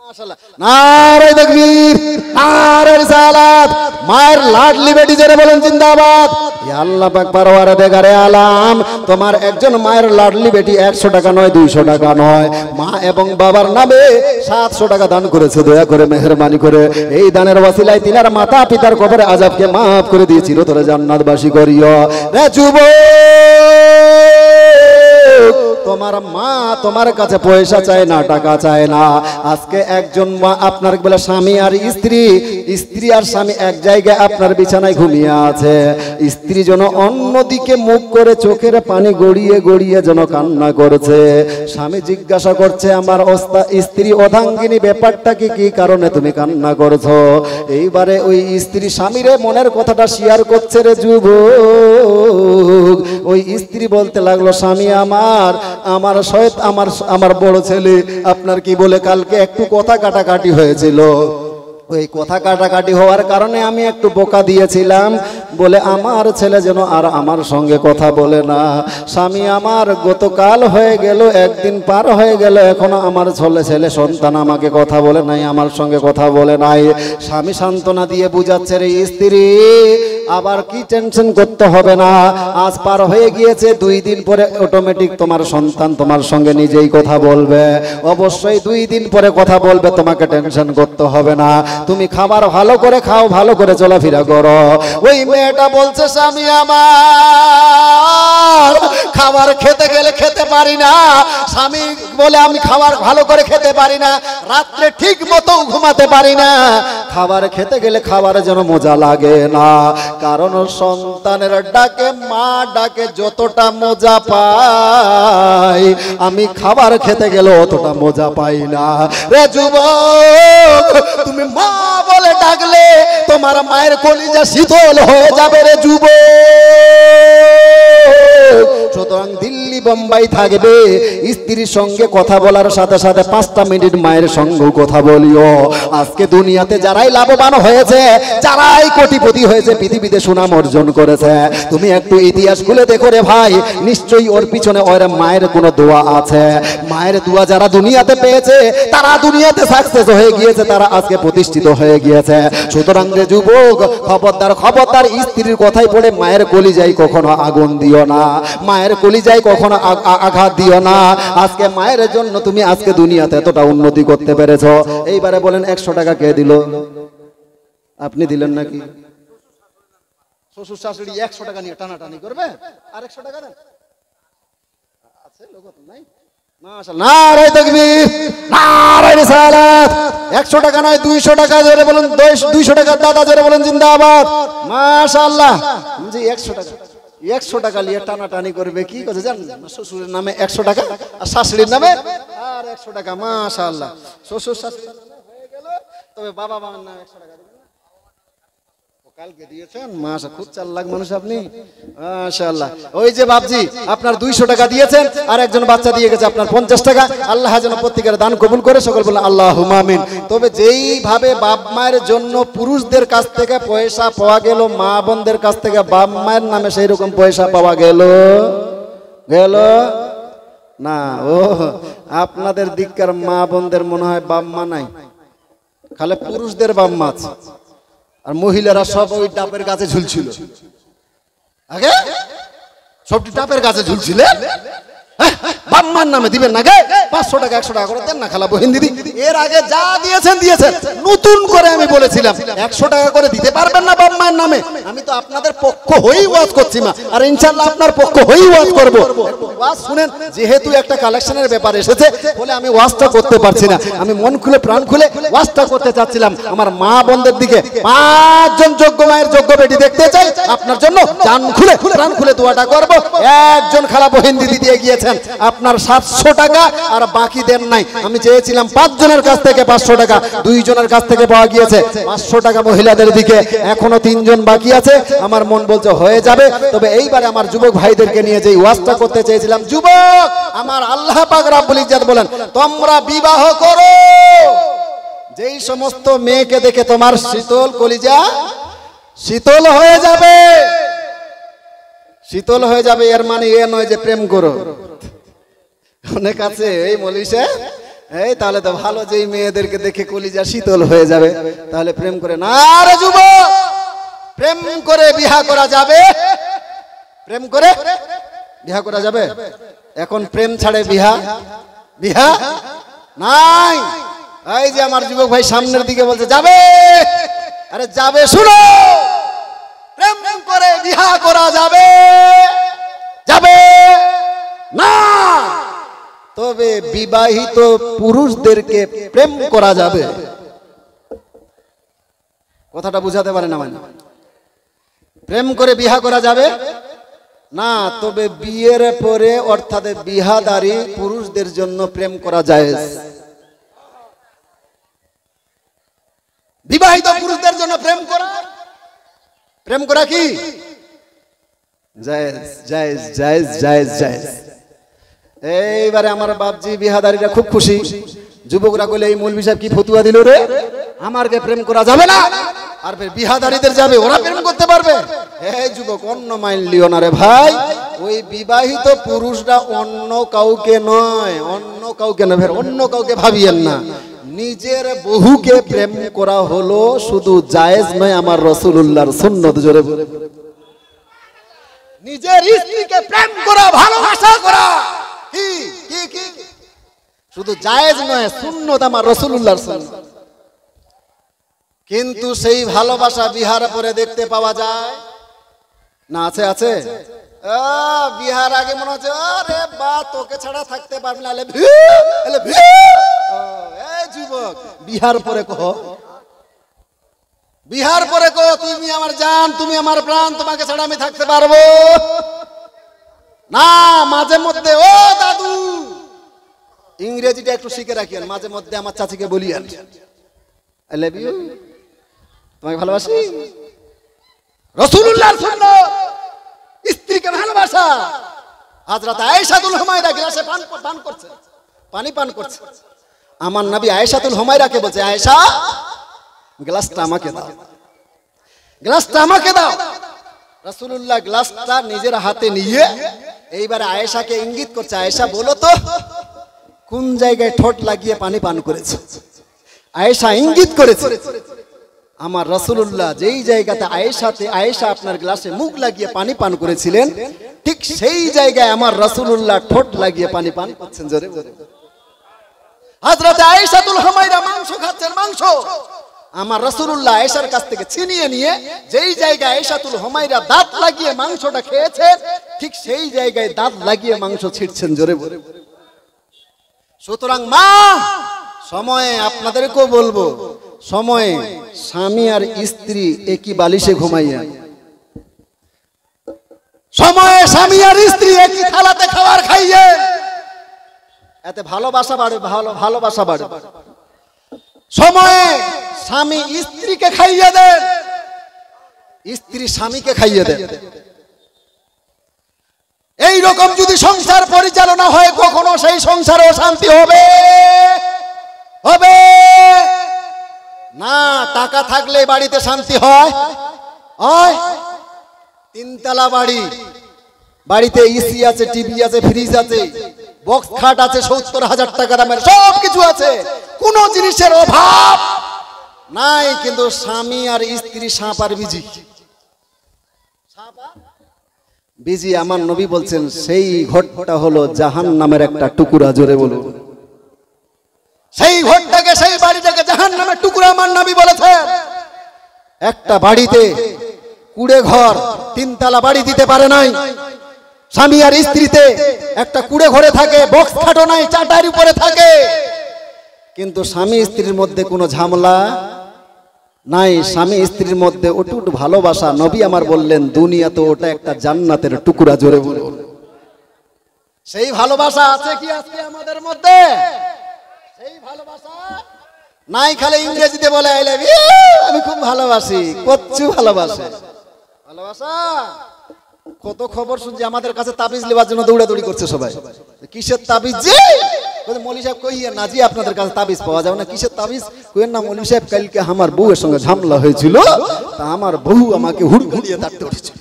S1: মাশাআল্লাহ, নারে তাকবীর, নারে রিসালাত। মায়ের লাডলি বেটি যারা বলেন জিন্দাবাদ। ইয়া আল্লাহ পাক পরওয়ারে দেগারে আলাম, তোমার একজন মায়ের লাডলি বেটি 100 টাকা নয় 200 টাকা নয়, মা এবং বাবার নামে 700 টাকা দান করেছে। দয়া করে মেহেরবানি করে এই দানের ওয়াসিলায় তিনার মাতা পিতার কবরে আযাবকে maaf করে দিয়ে চিরতরে জান্নাতবাসী করিও। রে যুবক, তোমার মা তোমার কাছে পয়সা চায় না, টাকা চায় না। আজকে একজন মা আপনার বলে স্বামী আর স্ত্রী, স্ত্রী আর স্বামী এক জায়গায় আপনার বিছানায় ঘুমিয়ে আছে, স্ত্রী যেন অন্যদিকে মুখ করে চোখের পানি গড়িয়ে গড়িয়ে যেন কান্না করছে। স্বামী জিজ্ঞাসা করছে, আমার স্ত্রী অধাঙ্গিনী, ব্যাপারটা কি কারণে তুমি কান্না করছো? এইবারে ওই স্ত্রী স্বামীরে মনের কথাটা শেয়ার করছে। রে যুবক, ওই স্ত্রী বলতে লাগলো, স্বামী আমার বড় ছেলে আপনার কি বলে কালকে একটু কথা কাটাকাটি হয়েছিল, ওই কথা কাটাকাটি হওয়ার কারণে আমি একটু বোকা দিয়েছিলাম বলে আমার ছেলে যেন আর আমার সঙ্গে কথা বলে না। স্বামী আমার গতকাল হয়ে গেল, একদিন পার হয়ে গেল, এখনো আমার ছেলে সন্তান আমাকে কথা বলে নাই, আমার সঙ্গে কথা বলে নাই। স্বামী সান্ত্বনা দিয়ে বুঝাচ্ছে, রে স্ত্রী আবার কি টেনশন করতে হবে না, আজ পার হয়ে গিয়েছে, 2 দিন পরে অটোমেটিক তোমার সন্তান তোমার সঙ্গে নিজেই কথা বলবে, অবশ্যই 2 দিন পরে কথা বলবে, তোমাকে টেনশন করতে হবে না, তুমি খাবার ভালো করে খাও, ভালো করে চলাফেরা করো। ওই মেয়েটা বলছে, স্বামী আমার খাবার খেতে গেলে খেতে পারি না, স্বামী বলে আমি খাবার ভালো করে খেতে পারি না, রাত্রে ঠিক মতো ঘুমাতে পারি না, খাবার খেতে গেলে খাবার যেন মজা লাগে না, কারণ সন্তানের ডাকে মা ডাকে যতটা মজা পাই আমি খাবার খেতে গেলে অতটা মজা পাই না। রে যুবক, তুমি মা বলে ডাকলে তোমার মায়ের কলিজা শীতল হয়ে যাবে রে যুবক। সুতরাং দিল্লি বোম্বাই থাকবে, স্ত্রীর সঙ্গে কথা বলার সাথে সাথে 5টা মিনিট মায়ের সঙ্গে কথা বলিও। আজকে দুনিয়াতে যারাই লাভবান হয়েছে, যারাই কোটিপতি হয়েছে, পৃথিবীতে সুনাম অর্জন করেছে, তুমি একটু ইতিহাস খুলে দেখো রে ভাই, নিশ্চয়ই ওর পিছনে ওর মায়ের কোনো দোয়া আছে। মায়ের দোয়া যারা দুনিয়াতে পেয়েছে তারা দুনিয়াতে সাকসেস হয়ে গিয়েছে, তারা আজকে প্রতিষ্ঠিত হয়ে গিয়েছে। সুতরাং রে যুবক, খবরদার খবরদার, স্ত্রীর কথাই পড়ে মায়ের কলিজায় কখনো আগুন দিও না, মায়ের কলিজায় কখনো আঘাত দিও না। আজকে মায়ের জন্য তুমি আজকে দুনিয়াতে এতটা উন্নতি করতে পেরেছো। এইবারে বলেন 100 টাকা কে দিল? আপনি দিলেন নাকি? শ্বশুর শাশুড়ি 100 টাকা নিয়ে টানাটানি করবে, আর 100 টাকা দেন আছে লোক তো নাই। মাশাআল্লাহ, নারায়ে তাকবীর, নারায়ে রিসালাত। 100 টাকা নয় 200 টাকা জোরে বলুন, 200 টাকা দাদা জোরে বলুন জিন্দাবাদ। মাশাআল্লাহ, জি 100 টাকা, 100 টাকা নিয়ে টানাটানি করবে। কি কথা জানেন? শ্বশুরের নামে 100 টাকা আর শাশুড়ির নামে আর 100 টাকা। মাশাআল্লাহ, শ্বশুর শাশুড়ি হয়ে গেল, তবে বাবা মার নামে 100 টাকা দিবেন না? কালকে দিয়েছেন, মাশাআল্লাহ, খুব চালাক মানুষ আপনি, মাশাআল্লাহ। ওই যে বাপজি আপনার 200 টাকা দিয়েছেন, আর একজন বাচ্চা দিয়ে গেছে আপনার 50 টাকা। আল্লাহ যেন প্রত্যেকের দান কবুল করে, সকল বলে আল্লাহুম্মা আমিন। তবে যেইভাবে বাপ মায়ের জন্য পুরুষদের কাছ থেকে পয়সা পাওয়া গেল, মা বোনদের কাছ থেকে বাপ মায়ের নামে সেই রকম পয়সা পাওয়া গেল না। ও আপনাদের দিককার মা বোনদের মনে হয় বাপ মা নাই, খালি পুরুষদের বাপ মা আছে, আর মহিলারা সব ওই ডাবের গাছে ঝুলছিল। আগে সবটি ডাবের গাছে ঝুলছিলে, বাম্মার নামে দিবেন না গে 500 টাকা 100 টাকা করে দেন না খালা বহিন দিদি। এর আগে যা দিয়েছেন দিয়েছেন, নতুন করে আমি বলেছিলাম 100 টাকা করে দিতে পারবেন না বাম্মার নামে। আমি তো আপনাদের পক্ষ হয়েই ওয়াজ করছি মা, আর ইনশাআল্লাহ আপনার পক্ষ হয়েই ওয়াজ করব। ওয়াজ শুনেন, যেহেতু একটা কালেকশনের ব্যাপার এসেছে বলে আমি ওয়াজটা করতে পারছি না, আমি মন খুলে প্রাণ খুলে ওয়াজটা করতে চাচ্ছিলাম। আমার মা বোনদের দিকে 5 জন যোগ্য মায়ের যোগ্য বেটি দেখতে চাই, আপনার জন্য জান খুলে প্রাণ খুলে দোয়াটা করব। একজন খালা বহিন দিদি দিয়ে গিয়েছেন আপনার 700 টাকা, আর বাকি দেন নাই। আমি চেয়েছিলাম 5 জনের কাছ থেকে 500 টাকা, 2 জনের কাছ থেকে পাওয়া গিয়েছে 500 টাকা মহিলাদের দিকে, এখনো 3 জন বাকি আছে। আমার মন বলছে হয়ে যাবে। তবে এইবারে আমার যুবক ভাইদেরকে নিয়ে যে ওয়াজটা করতে চেয়েছিলাম, যুবক আমার আল্লাহ পাক রব্বুল ইজ্জত বলেন, তোমরা বিবাহ করো। যেই সমস্ত মেয়েকে দেখে তোমার শীতল কলিজা শীতল হয়ে যাবে, শীতল হয়ে যাবে, এর মানে এ নয় যে প্রেম করো। অনেক আছে এই মলিশে, এই তাহলে তো ভালো, যেই মেয়েদেরকে দেখে কলিজা শীতল হয়ে যাবে তাহলে প্রেম করে না রে যুবক। প্রেম করে বিবাহ করা যাবে, প্রেম করে বিবাহ করা যাবে। এখন প্রেম ছাড়ে বিবাহ নাই। এই যে আমার যুবক ভাই সামনের দিকে বলছে যাবে, আরে যাবে, শুনো, প্রেম করে বিবাহ করা যাবে না, তবে বিবাহিত পুরুষদেরকে প্রেম করা যাবে। কথাটা বুঝাতে পারে না? মানে প্রেম করে বিবাহ করা যাবে না, তবে বিয়ের পরে অর্থাৎ বিহাদারি পুরুষদের জন্য প্রেম করা জায়েজ। বিবাহিত পুরুষদের জন্য প্রেম করা কি জায়েজ? জায়েজ জায়েজ জায়েজ জায়েজ। এইবারে আমার বাপজি বিহাদারিরা খুব খুশি। যুবকরা বলে এই মৌলভী সাহেব কি ফতুয়া দিল রে, আমারকে প্রেম করা যাবে না, আর বিহাদারিদের যাবে, ওরা প্রেম করতে পারবে। এই যুবক অন্য মাইল লিও না রে ভাই। ওই বিবাহিত পুরুষরা অন্য কাউকে নয়, অন্য কাউকে ভাবিয়েন না। নিজের বহুকে প্রেম করা হলো শুধু জায়েজ নয়, আমার রাসূলুল্লাহর সুন্নাত। জোরে বলে, নিজের স্ত্রীকে প্রেম করা, ভালোবাসা করা কি কি কি শুধু জায়েজ নয়, সুন্নাত, আমার রাসূলুল্লাহর সুন্নাত। কিন্তু সেই ভালোবাসা বিহার পরে দেখতে পাওয়া যায় না? আছে বিহার আগে মনে হচ্ছে আরে বা তোকে ছাড়া থাকতে পারবি না, এই যুবক বিহার পরে কহ তুমি আমার জান, তুমি আমার প্রাণ, তোমাকে ছাড়া আমি থাকতে পারবো না। মাঝে মধ্যে ও দাদু, ইংরেজিটা একটু শিখে রাখিয়েন, মাঝে মধ্যে আমার চাচিকে বলিয়েন আই লাভ ইউ, তোমাকে ভালোবাসি। রাসূলুল্লাহর সুন্নাত স্ত্রীকে ভালোবাসা। হযরত আয়েশাতুল হুমায়রা গ্লাসে পান করছে, পানি পান করছে। আমার নবী আয়েশাতুল হুমায়রাকে বলছে, আয়েশা গ্লাসটা আমাকে দাও, গ্লাসটা আমাকে দাও। রাসূলুল্লাহ গ্লাসটা নিজের হাতে নিয়ে এইবার আয়েশাকে ইঙ্গিত করছে, আয়েশা বলো তো কোন জায়গায় ঠোঁট লাগিয়ে পানি পান করেছে। আয়েশা ইঙ্গিত করেছে, আমার রাসূলুল্লাহ যেই জায়গাতে আয়েশা আপনার গ্লাসে মুখ লাগিয়ে পানি পান করেছিলেন, ঠিক সেই জায়গায় আমার রাসূলুল্লাহ ঠোঁট লাগিয়ে পানি পান করছেন। জোরে বলে। হযরত আয়েশাতুল হুমায়রা মাংস খাচ্ছেন, মাংস। আমার রাসূলুল্লাহ আয়েশার কাছ থেকে ছিনিয়ে নিয়ে যেই জায়গায় আয়েশাতুল হুমায়রা দাঁত লাগিয়ে মাংসটা খেয়েছেন, ঠিক সেই জায়গায় দাঁত লাগিয়ে মাংস ছিঁড়ছেন। জোরে বলে। সুতরাং মা, সময়ে আপনাদেরকেও বলবো, সময়ে স্বামী আর স্ত্রী একই বালিশে ঘুমাইয়া, সময়ে স্বামী আর স্ত্রী একই থালাতে খাবার খাইয়ে, এতে ভালোবাসা বাড়ে, ভালোবাসা বাড়ে। সময়ে স্বামী স্ত্রীকে খাইয়ে দেন, স্ত্রী স্বামীকে খাইয়ে দেন। এই রকম যদি সংসার পরিচালনা হয়, কখনো সেই সংসারেও শান্তি হবে হবে না। টাকা থাকলে বাড়িতে শান্তি হয়? তিনতলা বাড়ি, বাড়িতে এসি আছে, টিভি আছে, ফ্রিজ আছে, বক্স খাট আছে, 70,000 টাকা দামের সব কিছু আছে, কোনো জিনিসের অভাব নাই, কিন্তু স্বামী আর স্ত্রী সাপ আর বিজি। আমার নবী বলছেন সেই ঘরটা হলো জাহান্নামের একটা টুকরা। জোরে বলুন। সেই ঘরটাকে, সেই বাড়িটাকে জাহান্নামের টুকরা আমার নবী বলেছেন। একটা বাড়িতে কুড়ে ঘর, তিনতলা বাড়ি দিতে পারে নাই। স্বামী আর স্ত্রীতে একটা কুড়ে ঘরে থাকে, বক্স খাটো নাই, চাটার উপরে থাকে, কিন্তু স্বামী স্ত্রীর মধ্যে কোনো ঝামেলা নাই। স্বামী স্ত্রীর মধ্যে অটুট ভালোবাসা। নবী আমার বললেন দুনিয়াতে ওটা একটা জান্নাতের টুকরা। জোরে বলুন। সেই ভালোবাসা আছে কি আজকে আমাদের মধ্যে? সেই ভালোবাসা নাই, খালি ইংরেজিতে বলে আই লাভ ইউ, আমি খুব ভালোবাসি। কচ্ছু ভালোবাসে, ভালোবাসা কত খবর শুনছি। আমাদের কাছে তাবিজ নেবার জন্য দৌড়াদৌড়ি করছে সবাই। কিসের তাবিজ? জি মৌলী সাহেব কইয়েন না, জি আপনাদের কাছে তাবিজ পাওয়া যাবে না। কিসের তাবিজ? কইয়েন না মৌলী সাহেব, কালকে আমার বউয়ের সঙ্গে ঝামেলা হয়েছিল, তা আমার বউ আমাকে হুড়কা দিয়ে তাড়তে উঠেছিল।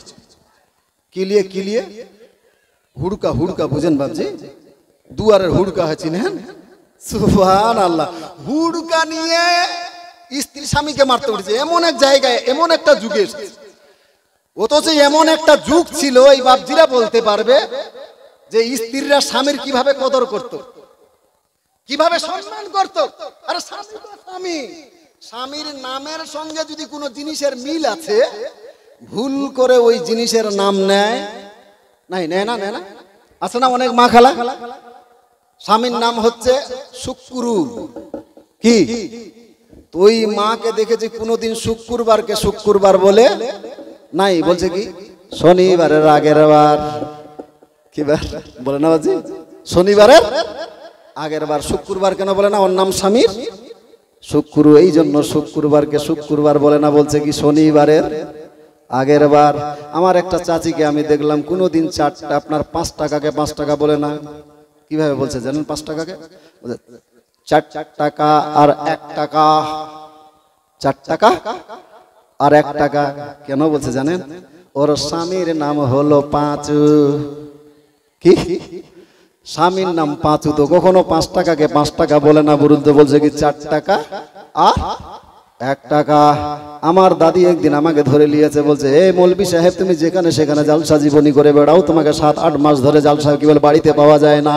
S1: কিলিয়ে হুড়কা, হুড়কা বুঝেন বাবজি? দুয়ারের হুড়কা হয়েছি না? সুবহানাল্লাহ। হুড়কা নিয়ে স্ত্রী স্বামীকে মারতে উঠেছে। এমন এক জায়গায়, এমন একটা যুগে, অথচ এমন একটা যুগ ছিল, এই বাপজিরা বলতে পারবে যে স্ত্রীরা স্বামীর কিভাবে কদর করত, কিভাবে সম্মান করত। আরে স্বামী তো স্বামী, স্বামীর নামের সঙ্গে যদি কোনো জিনিসের মিল আছে, ভুল করে ওই জিনিসের নাম নেয় না। আছে না অনেক মা খালা, স্বামীর নাম হচ্ছে শুক্রু, কি তো ওই মাকে দেখেছি কোনোদিন শুক্রবারকে শুক্রবার বলে নাই, বলছে কি শনিবারের আগের বার। কি বার বলে না বাজি? শনিবারের আগের বার। শুক্রবার কেন বলে না? ওর নাম স্বামীর শুক্রু, এই জন্য শুক্রবারকে শুক্রবার বলে না, বলছে কি শনিবারের আগের বার। আমার একটা চাচিকে আমি দেখলাম কোনোদিন আপনার 5 টাকাকে 5 টাকা বলে না। কিভাবে বলছে জানেন? 5 টাকাকে 4 টাকা আর 1 টাকা, 4 টাকা আর 1 টাকা। কেন বলছে জানেন? ওর স্বামীর নাম হলো পাঁচু। কি স্বামীর নাম পাঁচু, তো কখনো 5 টাকাকে 5 টাকা বলে না, বরুদ্ধ বলছে কি 4 টাকা আর 1 টাকা। আমার দাদি একদিন আমাকে ধরে নিয়েছে, বলছে এই মৌলবি সাহেব, তুমি যেখানে সেখানে জালসা জীবনী করে বেড়াও, তোমাকে 7-8 মাস ধরে জালসা কি বলে বাড়িতে পাওয়া যায় না।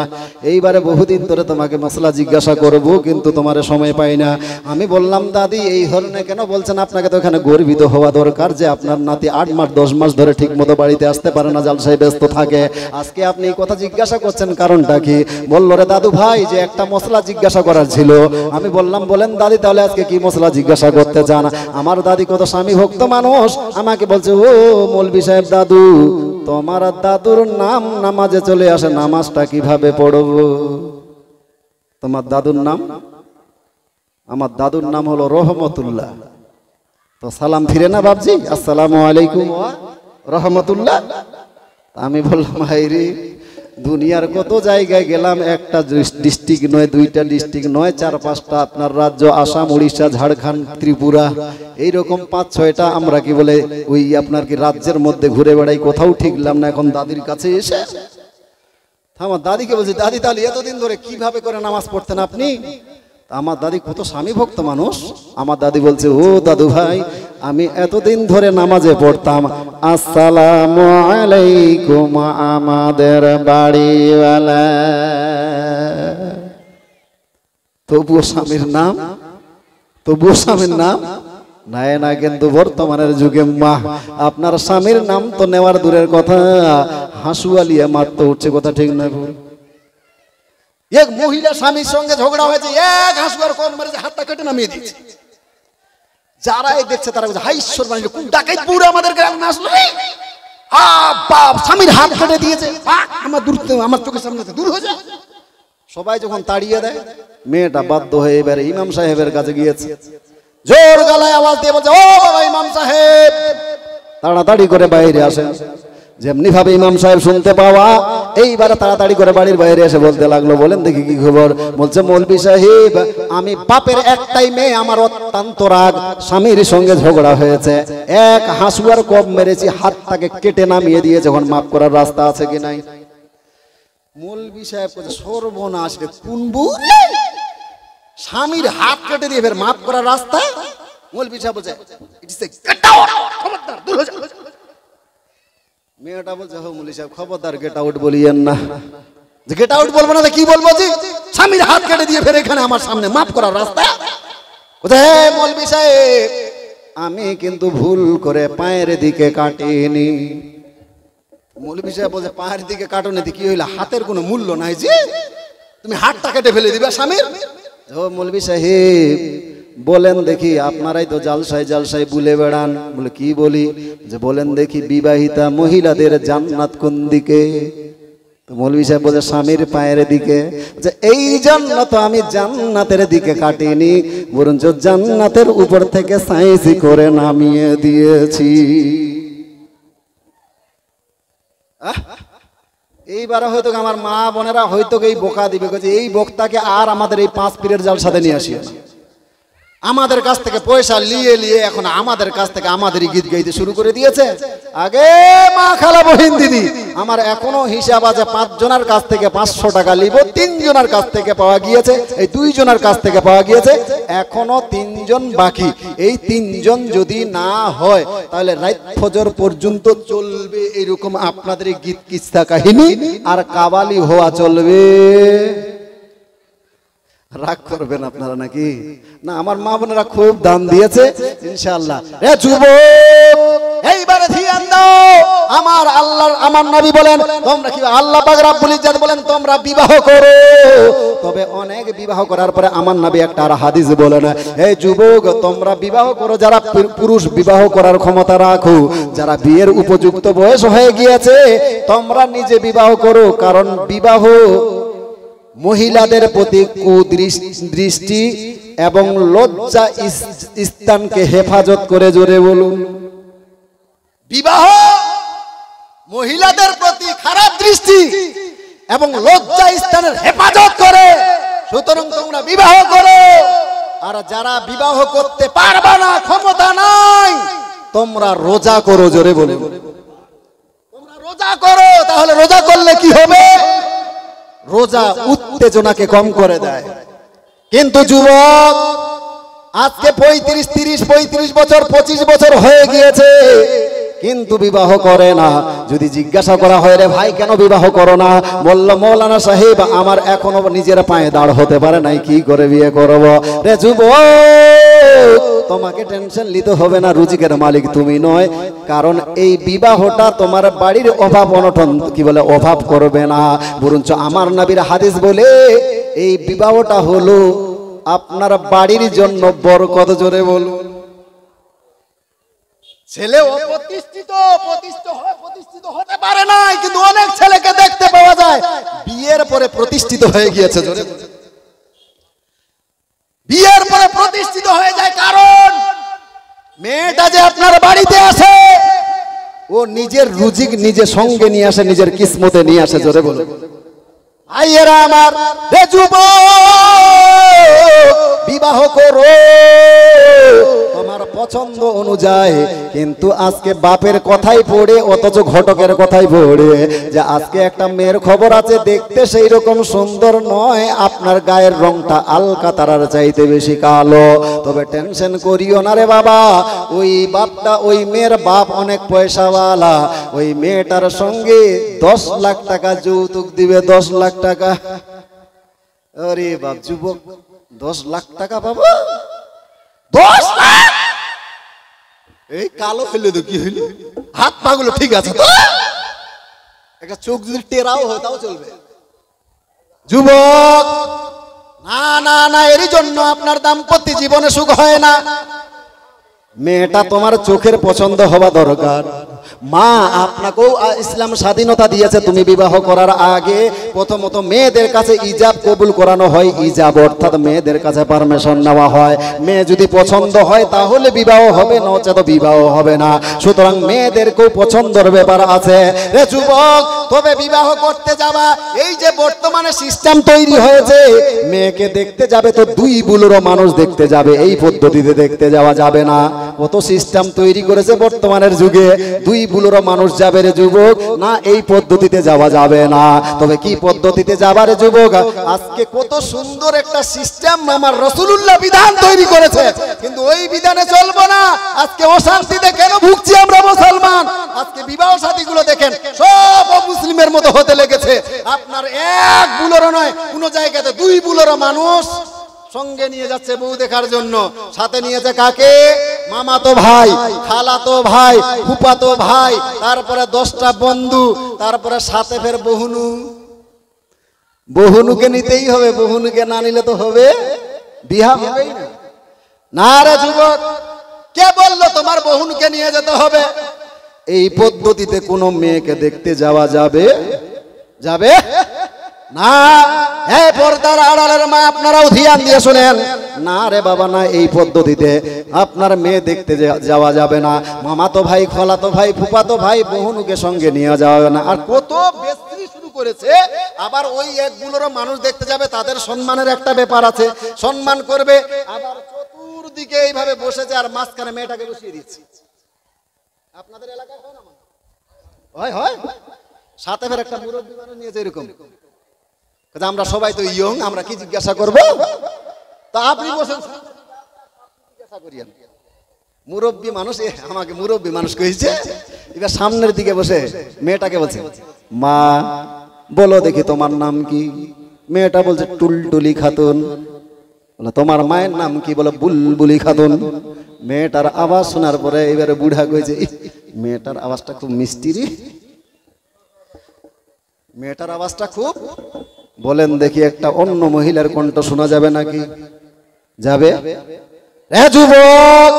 S1: এইবারে বহুদিন ধরে তোমাকে মশলা জিজ্ঞাসা করব, কিন্তু তোমার সময় পাই না। আমি বললাম দাদি এই ধরনের কেন বলছেন? আপনাকে তো এখানে গর্বিত হওয়া দরকার যে আপনার নাতি 8 মাস 10 মাস ধরে ঠিক মতো বাড়িতে আসতে পারে না, জালসায় ব্যস্ত থাকে। আজকে আপনি এই কথা জিজ্ঞাসা করছেন, কারণটা কি? বললো রে দাদু ভাই যে একটা মশলা জিজ্ঞাসা করার ছিল। আমি বললাম বলেন দাদি, তাহলে আজকে কি মশলা জিজ্ঞাসা করতে চান? আমার দাদি কত স্বামী ভক্ত মানুষ, আমাকে বলছে ও মৌলবি সাহেব দাদু, তোমার দাদুর নাম নামাজে চলে আসে, নামাজটা কিভাবে পড়ব? তোমার দাদুর নাম? আমার দাদুর নাম হলো রহমতুল্লাহ। তো সালাম ফিরে না বাপজি, আসসালামু আলাইকুম ওয়া রাহমাতুল্লাহ। আমি বললাম হাইরে, দুনিয়ার কত জায়গায় গেলাম, একটা ডিস্ট্রিক্ট নয়, দুইটা ডিস্ট্রিক্ট নয়, 4-5টা আপনার রাজ্য, আসাম, উড়িষ্যা, ঝাড়খণ্ড, ত্রিপুরা, এইরকম 5-6টা আমরা কি বলে ওই আপনার কি রাজ্যের মধ্যে ঘুরে বেড়াই, কোথাও ঠিকলাম না। এখন দাদির কাছে এসে আমার দাদিকে বলছি, দাদি তাহলে এতদিন ধরে কিভাবে করে নামাজ পড়তেন আপনি? আমার দাদি কত স্বামী ভক্ত মানুষ। আমার দাদি বলছে, ও দাদু ভাই, আমি এতদিন ধরে নামাজে পড়তাম আসসালামু আলাইকুম আমাদের বাড়িওয়ালা, তবুও স্বামীর নাম নেয় না। কিন্তু বর্তমানের যুগে মা আপনার স্বামীর নাম তো নেওয়ার দূরের কথা, হাসুয়ালিয়া মারতে উঠছে, কথা ঠিক নয় ভুল? এক মহিলা স্বামীর সঙ্গে ঝগড়া হয়েছে, এক হাসুয়ার কম মেরেছে, হাতটা কেটে নামিয়ে দিয়েছে। যারাই দেখছে তারা বলছে, হাই ঈশ্বর, মানে কোন ডাকাইত পুরো আমাদের গ্রামে আসলো, বাপ স্বামীর হাত কেটে দিয়েছে, আমার চোখের সামনে দূর হয়ে যায়। সবাই যখন তাড়িয়ে দেয়, মেয়েটা বাধ্য হয়ে এবারে ইমাম সাহেবের কাছে গিয়েছে, জোর গলায় আওয়াজ দিয়ে বলছে, ও বাবা ইমাম সাহেব, তাড়াতাড়ি করে বাইরে আসেন। যেমনি ভাবে ইমাম সাহেব শুনতে পাওয়া, এইবারে তাড়াতাড়ি করে বাড়ির বাইরে এসে বলতে লাগলো, বলেন দেখি কি খবর? বলছে, মৌলভী সাহেব, আমি বাপের একটাই মেয়ে, আমার অত্যন্ত রাগ, স্বামীর সঙ্গে ঝগড়া হয়েছে, এক হাসুয়ার কম মেরেছি, হাতটাকে কেটে নামিয়ে দিয়ে, যখন মাফ করার রাস্তা আছে কি নাই? মৌলভী সাহেব বলছে, সর্বনাশ রে, কুনবু স্বামীর হাত কেটে দিয়ে ফের মাফ করার রাস্তা? মৌলভী সাহেব বলছে, মেয়েটা বলছে, হো মৌলভী সাহেব খবরদার, গেট আউট বলিয়েন না। যে গেট আউট বলবো না কি বলবো? জি, স্বামীর হাত কেটে দিয়ে ফের এখানে আমার সামনে মাফ করার রাস্তা? বলছে, হে মৌলভী সাহেব, আমি কিন্তু ভুল করে পায়ের দিকে কাটিনি। মৌলভী সাহেব বলছে, পায়ের দিকে কাটুনি কি হইলো? হাতের কোনো মূল্য নাই যে তুমি হাতটা কেটে ফেলে দিবে স্বামীর? ও মৌলভী সাহেব, বলেন দেখি, আপনারাই তো জালসায় বুলে বেড়ান। বলে, কি বলি? যে বলেন দেখি, বিবাহিতা মহিলাদের জান্নাত কোন দিকে? তো মৌলভী সাহেব বলে, স্বামীর পায়ের দিকে। যে এই জন্য তো আমি জান্নাতের দিকে কাটিনি, বরঞ্চ জান্নাতের উপর থেকে সাইজি করে নামিয়ে দিয়েছি। এইবার হয়তো আমার মা বোনেরা হয়তো এই বোকা দিবে, এই বক্তাকে আর আমাদের এই 5 পীরের জালসাতে নিয়ে আসিও না। আমাদের কাছ থেকে পয়সা নিয়ে এখন আমাদের কাছ থেকে আমাদেরই গীত গাইতে শুরু করে দিয়েছে। আগে মা, খালা, বহিন, দিদি, আমার এখনো হিসাব আছে 5 জনের কাছ থেকে 500 টাকা নিব, 3 জনের কাছ থেকে পাওয়া গিয়েছে, এই 2 জনের কাছ থেকে পাওয়া গিয়েছে, এখনো 3 জন বাকি। এই 3 জন যদি না হয়, তাহলে রাত ফজর পর্যন্ত চলবে এইরকম আপনাদের গীত কিস্সা কাহিনী, আর কাবালি হওয়া চলবে। রাগ করবেন আপনারা নাকি? না, আমার মা বোনেরা খুব দান দিয়েছে ইনশাআল্লাহ। এ যুবক, এইবারে ধ্যান দাও। আমার আল্লাহর, আমার নবী বলেন, তোমরা কি আল্লাহ পাক রব্বুল ইজ্জত বলেন, তোমরা বিবাহ করো। তবে অনেক বিবাহ করার পরে আমার নবী একটা আর হাদিস বলেন, এই যুবক, তোমরা বিবাহ করো যারা পুরুষ বিবাহ করার ক্ষমতা রাখো, যারা বিয়ের উপযুক্ত বয়স হয়ে গিয়েছে, তোমরা নিজে বিবাহ করো। কারণ বিবাহ মহিলাদের প্রতি কুদৃষ্টি এবং লজ্জা স্থানকে হেফাজত করে। জোরে বলুন, বিবাহ মহিলাদের প্রতি খারাপ দৃষ্টি এবং লজ্জা স্থানের হেফাজত করে। সুতরাং তোমরা বিবাহ করো। আর যারা বিবাহ করতে পারবে না, ক্ষমতা নাই, তোমরা রোজা করো। জোরে বলুন, তোমরা রোজা করো। তাহলে রোজা করলে কি হবে? রোজা উত্তেজনাকে কম করে দেয়। কিন্তু যুবক আজকে 35 বছর 25 বছর হয়ে গিয়েছে, কিন্তু বিবাহ করে না। যদি জিজ্ঞাসা করা হয়, রে ভাই কেন বিবাহ করো না? বলল, মৌলানা সাহেব, আমার এখনো নিজের পায়ে দাঁড় হতে পারে নাই, কি করে বিয়ে করব? রে যুবক, তোমাকে টেনশন নিতে হবে না, রুজিকের মালিক তুমি নয়। কারণ এই বিবাহটা তোমার বাড়ির অভাব অনটন কি বলে অভাব করবে না, বরঞ্চ আমার নবীর হাদিস বলে এই বিবাহটা হলো আপনার বাড়ির জন্য বরকত। জোরে বলুন, ছেলে প্রতিষ্ঠিত হতে পারে না, কিন্তু অনেক ছেলেকে দেখতে পাওয়া যায় বিয়ের পরে প্রতিষ্ঠিত হয়ে গিয়েছে। জোরে বলুন, বিয়ের পরে প্রতিষ্ঠিত হয়ে যায়। কারণ মেয়েটা যে আপনার বাড়িতে আসে ও নিজের রুজিক নিজে সঙ্গে নিয়ে আসে, নিজের কিসমতে নিয়ে আসে। জোরে বলো আইয়েরা আমার, রে যুবক বিবাহ করো তোমার পছন্দ অনুযায়ী। কিন্তু আজকে বাপের কথাই পড়ে, অথচ ঘটকের কথাই পড়ে যে আজকে একটা মেয়ের খবর আছে, দেখতে সেই রকম সুন্দর নয়, আপনার গায়ের রংটা আলকা তারার চাইতে বেশি কালো। তবে টেনশন করিও না রে বাবা, ওই বাপটা, ওই মেয়ের বাপ অনেক পয়সাওয়ালা, ওই মেয়েটার সঙ্গে 10 লাখ টাকা যৌতুক দিবে। 10 লাখ টাকা, আরে বাপ যুবক, 10 লাখ টাকা বাবা, 10 লাখ! এই কালো হইলে তো কি হইল, হাত পা গুলো ঠিক আছে তো, একটা চোখ যদি টেরাও হয় তাও চলবে। যুবক না না না, এরই জন্য আপনার দাম্পত্য জীবনে সুখ হয় না। মেয়েটা তোমার চোখের পছন্দ হওয়া দরকার। মা আপনাকেও ইসলাম স্বাধীনতা দিয়েছে, তুমি বিবাহ করার আগে প্রথমত মেয়েদের কাছে ইজাব কবুল করানো হয়। ইজাব অর্থাৎ মেয়েদের কাছে পারমিশন নেওয়া হয়। মেয়ে যদি পছন্দ হয় তাহলে বিবাহ হবে, নচেত বিবাহ হবে না। সুতরাং মেয়েদেরকেও পছন্দের ব্যাপার আছে রে যুবক। তবে বিবাহ করতে যাবা, এই যে বর্তমানে সিস্টেম তৈরি হয়েছে, মেয়েকে দেখতে যাবে তো 2 বুলোরও মানুষ দেখতে যাবে, এই পদ্ধতিতে দেখতে যাওয়া যাবে না। কত সিস্টেম তৈরি করেছে বর্তমানের যুগে, 2 বুলোরও মানুষ যাবে রে যুবক, না এই পদ্ধতিতে যাওয়া যাবে না। তবে কি পদ্ধতিতে যাবা রে যুবক? আজকে কত সুন্দর একটা সিস্টেম আমার রাসূলুল্লাহ বিধান তৈরি করেছে, কিন্তু ওই বিধানে চলবো না। আজকে অশান্তিতে কেন ভুগছি আমরা মুসলমান? আজকে বিবাহ শাদীগুলো দেখেন সব মুসলিমের মতো হতে লেগেছে। আপনার 1 বুলোরও নয়, কোন জায়গাতে 2 বুলোরও মানুষ সঙ্গে নিয়ে যাচ্ছে বউ দেখার জন্য। সাথে নিয়েছে কাকে? মামাতো ভাই, খালাতো ভাই, ফুফাতো ভাই, তারপরে 10টা বন্ধু, তারপরে সাথে ফের বহুনু। বহুনুকে নিতেই হবে, বহুনুকে না নিলে তো হবে বিয়া হবেই না। না রে যুবক, কে বললো তোমার বহুনুকে নিয়ে যেতে হবে? এই পদ্ধতিতে কোনো মেয়েকে দেখতে যাওয়া যাবে যাবে না। এই পর্দার আড়ালের মা আপনারাও ধ্যান দিয়ে শুনেন, না রে বাবা না, এই পদ্ধতিতে আপনার মেয়ে দেখতে যাওয়া যাবে না। মামাতো ভাই, খালাতো ভাই, ফুফাতো ভাই, বহুনুকে সঙ্গে নিয়ে যাওয়া না। আর কত বেশি শুরু করেছে, আবার ওই 1 বুলোরও মানুষ দেখতে যাবে, তাদের সম্মানের একটা ব্যাপার আছে, সম্মান করবে। আবার চতুর্দিকে এইভাবে বসেছে আর মাঝখানে মেয়েটাকে বসিয়ে দিচ্ছে। আপনাদের এলাকায় হয় না? হয় হয়। সাথে ফের একটা মুরব্বী মানুষ নিয়েছে এরকম, আমরা সবাই তো ইয়ং, আমরা কি জিজ্ঞাসা করব? তা আপনি বসেন, জিজ্ঞাসা করিয়েন। মুরব্বী মানুষ, আমাকে মুরব্বী মানুষ কইছে, এবার সামনের দিকে বসে মেয়েটাকে বলছে, মা বলো দেখি তোমার নাম কি? মেয়েটা বলছে টুলটুলি খাতুন। বলে তোমার মায়ের নাম কি? বলে বুলবুলি খাতুন। মেয়েটার আওয়াজ শোনার পরে এবারে বুড়া কইছে, মেয়েটার আওয়াজটা খুব মিষ্টি রে, মেয়েটার আওয়াজটা খুব। বলেন দেখি একটা অন্য মহিলার কণ্ঠ শোনা যাবে নাকি? যাবে? রে যুবক,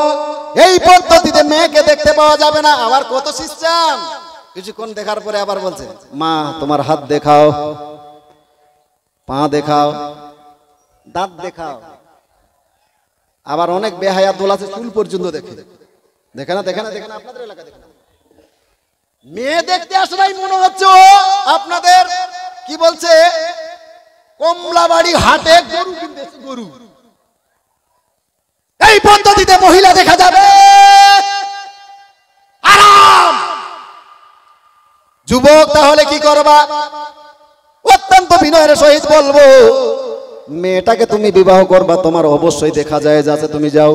S1: এই পদ্ধতিতে মেয়েকে দেখতে পাওয়া যাবে না। আবার কত সিস্টেম, কিছুক্ষণ দেখার পরে আবার বলছে, মা তোমার হাত দেখাও, পা দেখাও, দাঁত দেখাও। আবার অনেক বেহায়া দোল আছে, চুল পর্যন্ত দেখে। দেখে না দেখে না দেখে না আপনাদের এলাকা দেখে না? মেয়ে দেখতে আসলেই মনে হচ্ছে ও আপনাদের কি বলছে, কমলাবাড়ি হাটে গরু কিনতেছে, গরু। এই পদ্ধতিতে মহিলা দেখা যাবে আরাম। যুবক তাহলে কি করবা? অত্যন্ত বিনয়ের সহিত বলবো, মেয়েটাকে তুমি বিবাহ করবা, তোমার অবশ্যই দেখা যায় যাচ্ছে, তুমি যাও,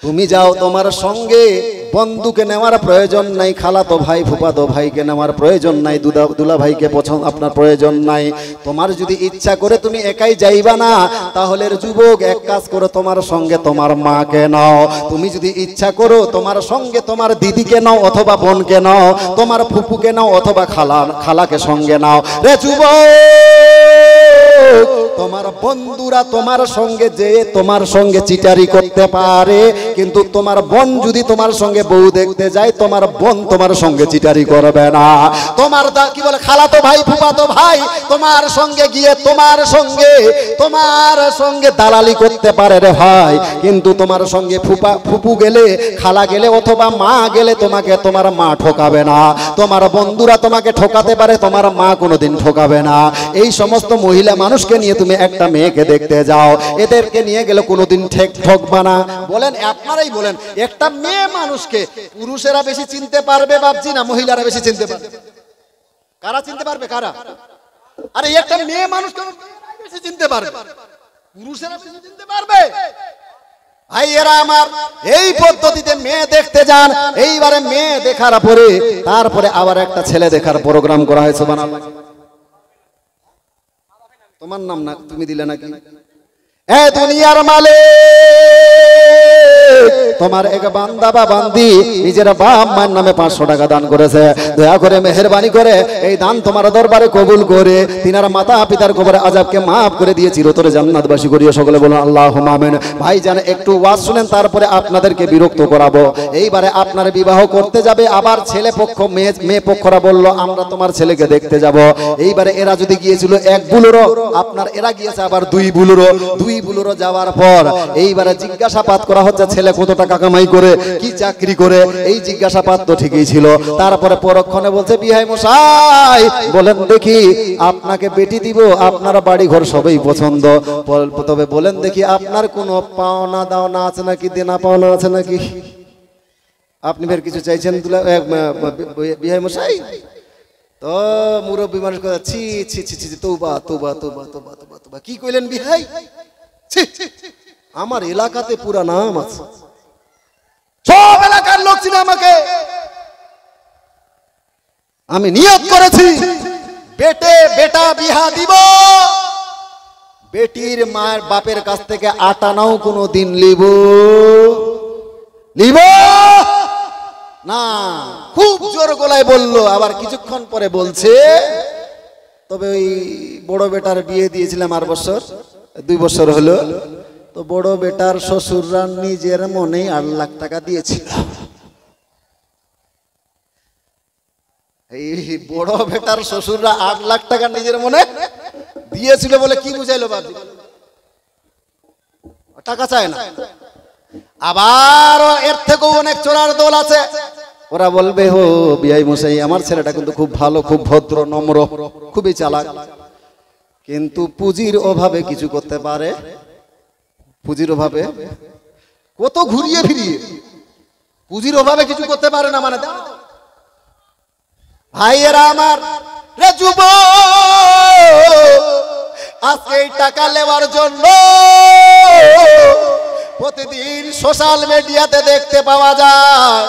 S1: তুমি যাও, তোমার সঙ্গে বন্ধুকে নেওয়ার প্রয়োজন নাই, খালাতো ভাই ফুফাতো ভাইকে নেওয়ার প্রয়োজন নাই, দুলা ভাইকে পছন্দ আপনার প্রয়োজন নাই। তোমার যদি ইচ্ছা করে তুমি একাই যাইবা না, তাহলে যুবক এক কাজ করো, তোমার সঙ্গে তোমার মাকে নাও। তুমি যদি ইচ্ছা করো তোমার সঙ্গে তোমার দিদিকে নাও, অথবা বোনকে নাও, তোমার ফুপুকে নাও, অথবা খালাকে সঙ্গে নাও। রে যুবক, তোমার বন্ধুরা তোমার সঙ্গে যে তোমার সঙ্গে চিটারি করতে পারে, কিন্তু তোমার বোন যদি তোমার সঙ্গে বউ দেখতে যায়, তোমার বোন তোমার সঙ্গে চিটারি করবে না। তোমার কি বলে খালাতো ভাই ফুফাতো ভাই তোমার সঙ্গে গিয়ে তোমার সঙ্গে দালালি করতে পারে রে ভাই, কিন্তু তোমার সঙ্গে ফুপু গেলে, খালা গেলে অথবা মা গেলে তোমাকে তোমার মা ঠকাবে না। তোমার বন্ধুরা তোমাকে ঠকাতে পারে, তোমার মা কোনোদিন ঠকাবে না। এই সমস্ত মহিলা মানুষকে নিয়ে তুমি একটা মেয়েকে দেখতে যাও, এদেরকে নিয়ে গেলে কোনোদিন ঠকবা না। বলেন, আপনারাই বলেন, একটা মেয়ে মানুষকে পুরুষেরা বেশি চিনতে পারবে বাপজি না মহিলারা বেশি চিনতে পারবে? কারা চিনতে পারবে? কারা? আরে একটা মেয়ে মানুষকে বেশি চিনতে পারবে, পুরুষেরা বেশি চিনতে পারবে? ভাইয়েরা আমার, এই পদ্ধতিতে মেয়ে দেখতে যান। এইবারে মেয়ে দেখার পরে তারপরে আবার একটা ছেলে দেখার প্রোগ্রাম করা হয়েছে। তোমার নাম না তুমি দিলে নাকি? এ দুনিয়ার মালিক, তোমার এক বান্দা বা বান্দি নিজের বাপ মার নামে 500 টাকা দান করেছে। দয়া করে মেহেরবানি করে এই দান তোমার দরবারে কবুল করে তিনার মাতা পিতার কবরে আযাবকে maaf করে দিয়ে চিরতরে জান্নাতবাসী করিয়ে সকলে বলুন আল্লাহুম্মা আমিন। ভাইজান একটু ওয়াজ শুনেন, তারপরে আপনাদেরকে বিরক্ত করাবো। এইবারে আপনার বিবাহ করতে যাবে, আবার ছেলে পক্ষ মেয়ে পক্ষরা বলল আমরা তোমার ছেলেকে দেখতে যাব। এইবারে এরা যদি গিয়েছিল 1 বুলোরো, আপনার এরা গিয়েছে আবার 2 বুলোরো। 2 বুলোরো যাওয়ার পর এইবারে জিজ্ঞাসাবাদ করা হচ্ছে ছেলে কত টাকা কামাই করে, কি চাকরি করে। এই জিজ্ঞাসাবাদ তো ঠিকই ছিল। তারপরে পরক্ষণে বলছে বিহাই মশাই বলেন দেখি আপনাকে বেটি দিব, আপনার বাড়ি ঘর সবই পছন্দ, তবে বলেন দেখি আপনার কোনো পাওনা দাওনা আছে নাকি, দেনা পাওনা আছে নাকি? আপনি ফের কিছু চাইছেন বিহাই মশাই? তো মুরব্বী মানুষ কথা, ছি ছি ছি ছি, তৌবা তৌবা তৌবা তৌবা তৌবা তৌবা। কি কইলেন বিহাই? আমার এলাকাতে পুরা নাম আছে, সব এলাকার লোক ছিল আমাকে। আমি নিয়ত করেছি বেটা বিহা দিব, বেটির মায়ের বাপের কাছ থেকে আটানাও কোনো দিন লিব না। খুব জোর গলায় বললো। আবার কিছুক্ষণ পরে বলছে তবে ওই বড় বেটার বিয়ে দিয়েছিলাম 2 বছর হলো, তো বড় বেটার শ্বশুররা নিজের মনে 8 লাখ টাকা দিয়েছিল। এই বড় বেটার শ্বশুররা 8 লাখ টাকা নিজের মনে দিয়েছিল বলে কি বুঝাইলো বাবজি? টাকা চায় না। আবার এর থেকেও অনেক চোরার দল আছে, ওরা বলবে হো বিআই মশাই আমার ছেলেটা কিন্তু খুব ভালো, খুব ভদ্র নম্র, খুবই চালাক, কিন্তু পুঁজির অভাবে কিছু করতে পারে। পুঁজির অভাবে কত ঘুরিয়ে ফিরিয়ে পুঁজির অভাবে কিছু করতে পারে না। মানে ভাইয়েরা আমার, রে যুবক, আজকে এই টাকা নেওয়ার জন্য প্রতিদিন সোশ্যাল মিডিয়াতে দেখতে পাওয়া যায়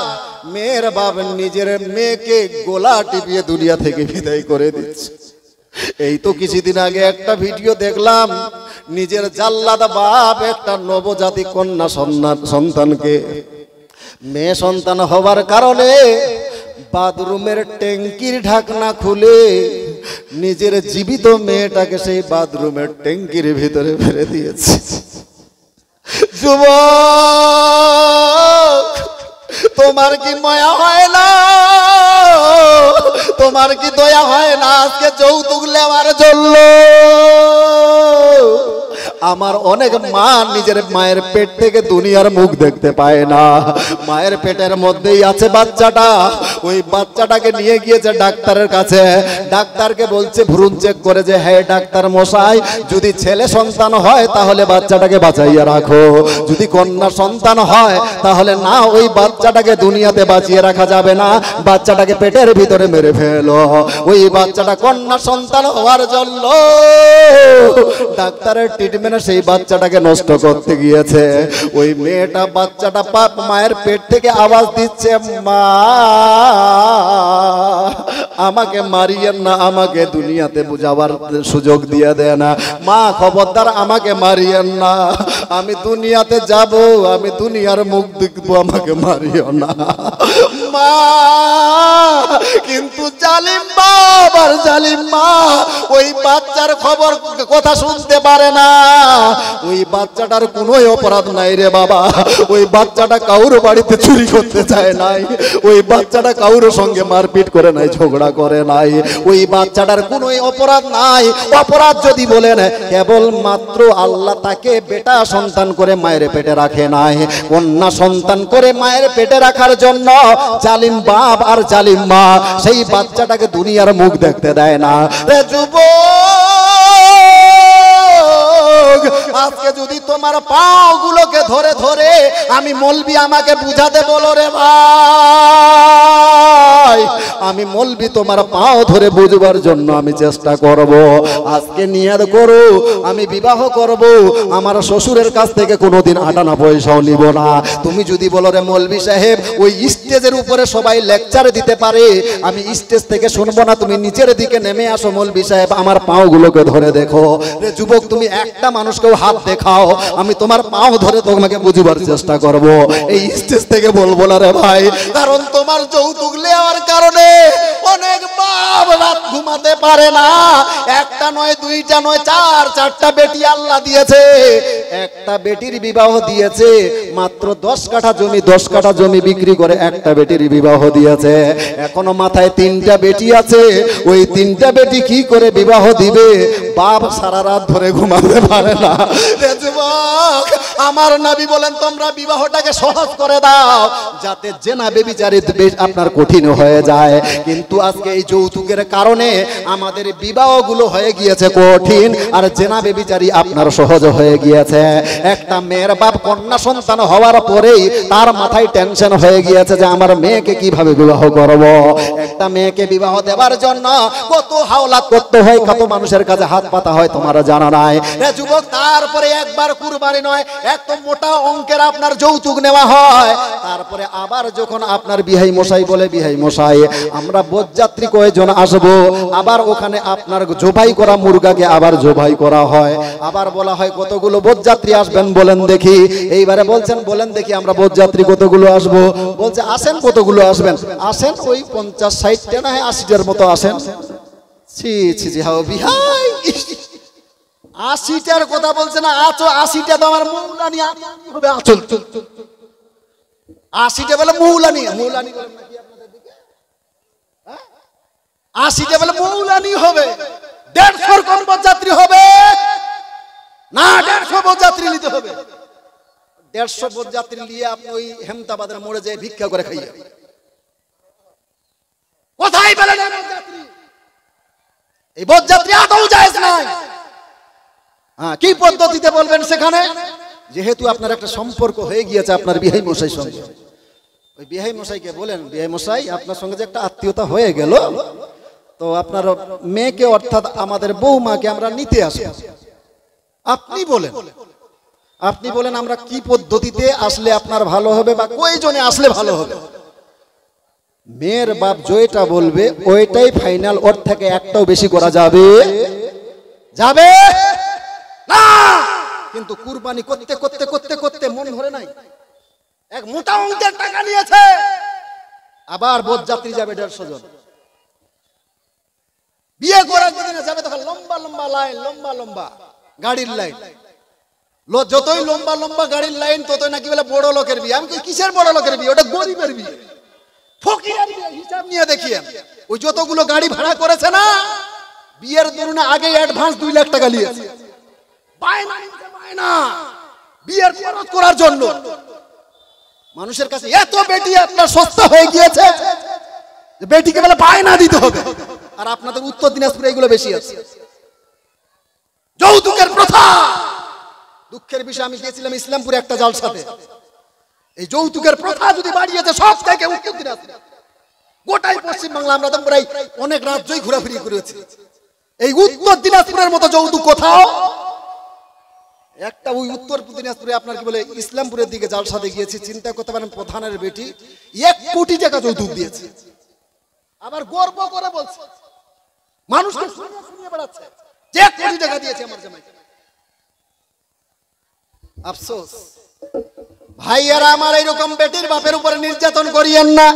S1: মেয়ের বাপ নিজের মেয়েকে গোলা টিপিয়ে দুনিয়া থেকে বিদায় করে দিচ্ছে। এই তো কিছুদিন আগে একটা ভিডিও দেখলাম, নিজের জাল্লাদা বাপ একটা নবজাতি কন্যা সন্তানকে, মেয়ে সন্তান হওয়ার কারণে বাথরুমের ট্যাঙ্কির ঢাকনা খুলে নিজের জীবিত মেয়েটাকে সেই বাথরুমের ট্যাঙ্কির ভিতরে ফেলে দিয়েছে। যুবক, তোমার কি মায়া হয় না? তোমার কি দয়া হয় না আজকে যৌতুক নেওয়ার জন্য? আমার অনেক মা নিজের মায়ের পেট থেকে দুনিয়ার মুখ দেখতে পায় না, মায়ের পেটের মধ্যেই আছে বাচ্চাটা। ওই বাচ্চাটাকে নিয়ে গিয়েছে ডাক্তারের কাছে, ডাক্তারকে বলছে ভ্রূণ চেক করে যে হ্যাঁ ডাক্তার মশাই, যদি ছেলে সন্তান হয় তাহলে বাচ্চাটাকে বাঁচাইয়া রাখো, যদি কন্যা সন্তান হয় তাহলে না, ওই বাচ্চাটাকে দুনিয়াতে বাঁচিয়ে রাখা যাবে না, বাচ্চাটাকে পেটের ভিতরে মেরে ফেলো। ওই বাচ্চাটা কন্যা সন্তান হওয়ার জন্য ডাক্তারের ট্রিটমেন্ট সেই বাচ্চাটাকে নষ্ট করতে গিয়েছে। ওই মেয়েটা বাচ্চাটা মায়ের পেট থেকে আওয়াজ দিচ্ছে, মা আমাকে মারিয়েন না, আমাকে দুনিয়াতে বুঝাবার সুযোগ দিয়ে দেয় না, মা খবরদার আমাকে মারিয়েন না, আমি দুনিয়াতে যাব, আমি দুনিয়ার মুখ দেখবো, আমাকে মারিও না। মা, কিন্তু জালিম বাপ আর জালিম মা ওই বাচ্চার খবর কথা শুনতে পারে না। ওই বাচ্চাটার কোনো অপরাধ নাই রে বাবা, ওই বাচ্চাটা কাউর বাড়িতে চুরি করতে চায় নাই, ওই বাচ্চাটা কাউর সঙ্গে মারপিট করে নাই, ঝগড়া করে নাই, ওই বাচ্চাটার কোনো অপরাধ নাই। অপরাধ যদি বলেন কেবল মাত্র আল্লাহ তাকে বেটা সন্তান করে মায়ের পেটে রাখে নাই, কন্যা সন্তান করে মায়ের পেটে রাখার জন্য জালিম বাপ আর জালিম মা সেই বাচ্চাটাকে দুনিয়ার মুখ দেখতে দেয় না। রে যুবক, আজকে যদি তোমার পাও গুলোকে ধরে ধরে আমি মলবি আমাকে বুঝাতে বলো রে ভাই, আমি মলবি তোমার পাও ধরে বুঝবার জন্য আমি চেষ্টা করব। আজকে নিয়াত করো আমি বিবাহ করব, আমার শ্বশুরের কাছ থেকে কোনোদিন আটানা পয়সাও নিব না। তুমি যদি বলো রে মলবি সাহেব ওই স্টেজের উপরে সবাই লেকচার দিতে পারে, আমি স্টেজ থেকে শুনবো না, তুমি নিচের দিকে নেমে আসো মলবি সাহেব, আমার পাও গুলোকে ধরে দেখো। রে যুবক, তুমি একটা মানুষকেও হাত দেখাও, আমি তোমার পাও ধরে তোমাকে বুঝবার চেষ্টা করব। এই স্টেজ থেকে বলবো না রে ভাই, কারণ তোমার যৌতুক নেওয়ার কারণে অনেক বাপ রাত ঘুমাতে পারে না। একটা নয়, দুইটা নয়, চারটা বেটি আল্লাহ দিয়েছে। একটা বেটির বিবাহ দিয়েছে মাত্র 10 কাঠা জমি, 10 কাঠা জমি বিক্রি করে একটা বেটির বিবাহ দিয়েছে। এখনো মাথায় 3টা বেটি আছে, ওই 3টা বেটি কি করে বিবাহ দিবে? বাপ সারা রাত ধরে ঘুমাতে পারে না। যুবক, আমার নবী বলেন তোমরা বিবাহটাকে সহজ করে দাও যাতে জেনা বেবিচারী আপনার কঠিন হয়ে যায়। কিন্তু আজকে এই যৌতুকের কারণে আমাদের বিবাহগুলো হয়ে গিয়েছে কঠিন, আর জেনা বেবিচারী আপনার সহজ হয়ে গিয়েছে। একটা মেয়ের বাপ কন্যা সন্তান হওয়ার পরেই তার মাথায় টেনশন হয়ে গিয়েছে যে আমার মেয়েকে কিভাবে বিবাহ করব। একটা মেয়েকে বিবাহ দেওয়ার জন্য কত হাওলাত করতে হয়, কত মানুষের কাছে হাত পাতা হয় তোমার জানা নাই। যুবক, তারপরে একবার কুরবানি নয়, একদম মোটা অঙ্কের আপনার যৌতুক নেওয়া হয়। তারপরে আবার যখন আপনার বিহাই মশাই বলে, বিহাই মশাই আমরা বরযাত্রী কয়জন আসবো, আবার ওখানে আপনার জবাই করা মুরগাকে আবার জবাই করা হয়। আবার বলা হয় কতগুলো বরযাত্রী আসবেন বলেন দেখি। এইবারে বলছেন বলেন দেখি আমরা বরযাত্রী কতগুলো আসবো। বলছে আসেন কতগুলো আসবেন? আসেন ওই 50-60টা না 80টার মতো আসেন। ছি ছি জি, হাও বিহাই 80টার কথা বলছে না, আছো 80টা তো আমার মৌলানি হবে। চল 80টা বলে মৌলানি, মৌলানি বলেন নাকি আপনাদের দিকে? 80টা বলে মৌলানি হবে। 150 কম বরযাত্রী হবে না, 150 বরযাত্রী নিতে হবে। 150 বরযাত্রী নিয়ে আপনি ওই হেমতাবাদের মোড়ে যেয়ে ভিক্ষা করে খাইয়ে কোথায় পেলেন বরযাত্রী? এই বরযাত্রী আদৌ জায়েজ নাই। কি পদ্ধতিতে বলবেন সেখানে? যেহেতু আপনার একটা সম্পর্ক হয়ে গিয়েছে আপনার বিহাই মশাই সঙ্গে, ওই বিহাই মশাইকে বলেন বিহাই মশাই আপনার সঙ্গে যে একটা আত্মীয়তা হয়ে গেল, তো আপনার মেয়েকে অর্থাৎ আমাদের বৌমাকে আমরা নিতে আসি। আপনি বলেন আমরা কি পদ্ধতিতে আসলে আপনার ভালো হবে বা কয়জনে আসলে ভালো হবে। মেয়ের বাপ যেটা বলবে ওইটাই ফাইনাল, ওর থেকে একটাও বেশি করা যাবে যাবে না। কিন্তু কুরবানি করতে করতে করতে করতে মন ধরে নাই, এক মোটা অঙ্কের টাকা নিয়েছে, আবার বরযাত্রী যাবে 150 জন। বিয়ে করার দিনে যাবে তখন লম্বা লম্বা লাইন, লম্বা লম্বা গাড়ির লাইন। যতই লম্বা লম্বা গাড়ির লাইন ততই নাকি বলে বড় লোকের বিয়ে। আমি কিসের বড় লোকের বিয়ে? ওটা গরিবের বিয়ে, ফকিরের বিয়ে। হিসাব নিয়ে দেখিয়ে ওই যতগুলো গাড়ি ভাড়া করেছে না, বিয়ের দিনে আগে অ্যাডভান্স 2 লাখ টাকা নিয়েছে, বায়না বিয়ের খরচ করার জন্য। মানুষের কাছে এত বেটি আপনার সস্তা হয়ে গিয়েছে যে বেটিকে বলে বায়না দিতে হবে। আর আপনাদের উত্তর দিনাজপুরে এগুলো বেশি আছে, যৌতুকের প্রথা। দুঃখের বিষয় আমি গিয়েছিলাম ইসলামপুরে একটা জালসাতে, এই যৌতুকের প্রথা যদি বাড়িয়েছে সব থেকে উত্তর দিনাজপুর, গোটাই পশ্চিম বাংলা আমরা তো প্রায় অনেক রাজ্যই ঘোরাফেরি করেছি। এই উত্তর দিনাজপুরের মতো যৌতুক কোথাও একটা। ওই উত্তর দিনাজপুরে আপনার কি বলে ইসলামপুরের দিকে জালসাতে গিয়েছি, চিন্তা করতে পারেন প্রধানের বেটি 1 কোটি টাকা যৌতুক দিয়েছে। আবার গর্ব করে বলছে, মানুষকে শুনিয়ে বেড়াচ্ছে যে 1 কোটি টাকা দিয়েছে আমার জামাই। আফসোস ভাইয়ারা আমার, এইরকম বেটির বাপের উপরে নির্যাতন করিয়েন না।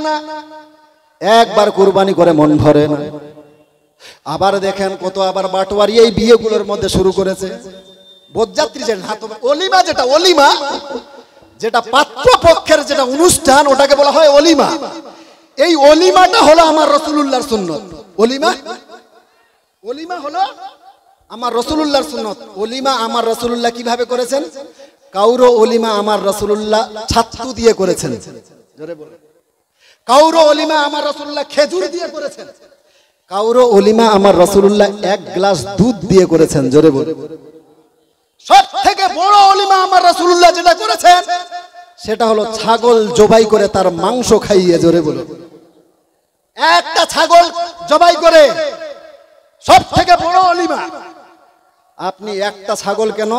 S1: একবার কুরবানি করে মন ভরে না। আবার দেখেন কত আবার বাটোয়ারি এই বিয়েগুলোর মধ্যে শুরু করেছে। বরযাত্রী যে অলিমা, যেটা অলিমা, যেটা পাত্রপক্ষের যেটা অনুষ্ঠান, ওটাকে বলা হয় অলিমা। এই অলিমাটা হলো আমার রাসূলুল্লাহর সুন্নত। অলিমা হলো আমার রাসূলুল্লাহর সুন্নত। অলিমা আমার রাসূলুল্লাহ কিভাবে করেছেন? কাউরো অলিমা আমার রাসূলুল্লাহ ছাতু দিয়ে করেছেন, জোরে বলেন। কাউরো অলিমা আমার রাসূলুল্লাহ খেজুর দিয়ে করেছেন। কাউরো অলিমা আমার রাসূলুল্লাহ এক গ্লাস দুধ দিয়ে করেছেন, জোরে বলেন। সব থেকে বড় অলিমা আমার রাসূলুল্লাহ যেটা করেছেন সেটা হলো ছাগল জবাই করে তার মাংস খাইয়ে, জোরে বলেন। একটা ছাগল জবাই করে, সব থেকে বড় অলিমা। আপনি একটা ছাগল কেন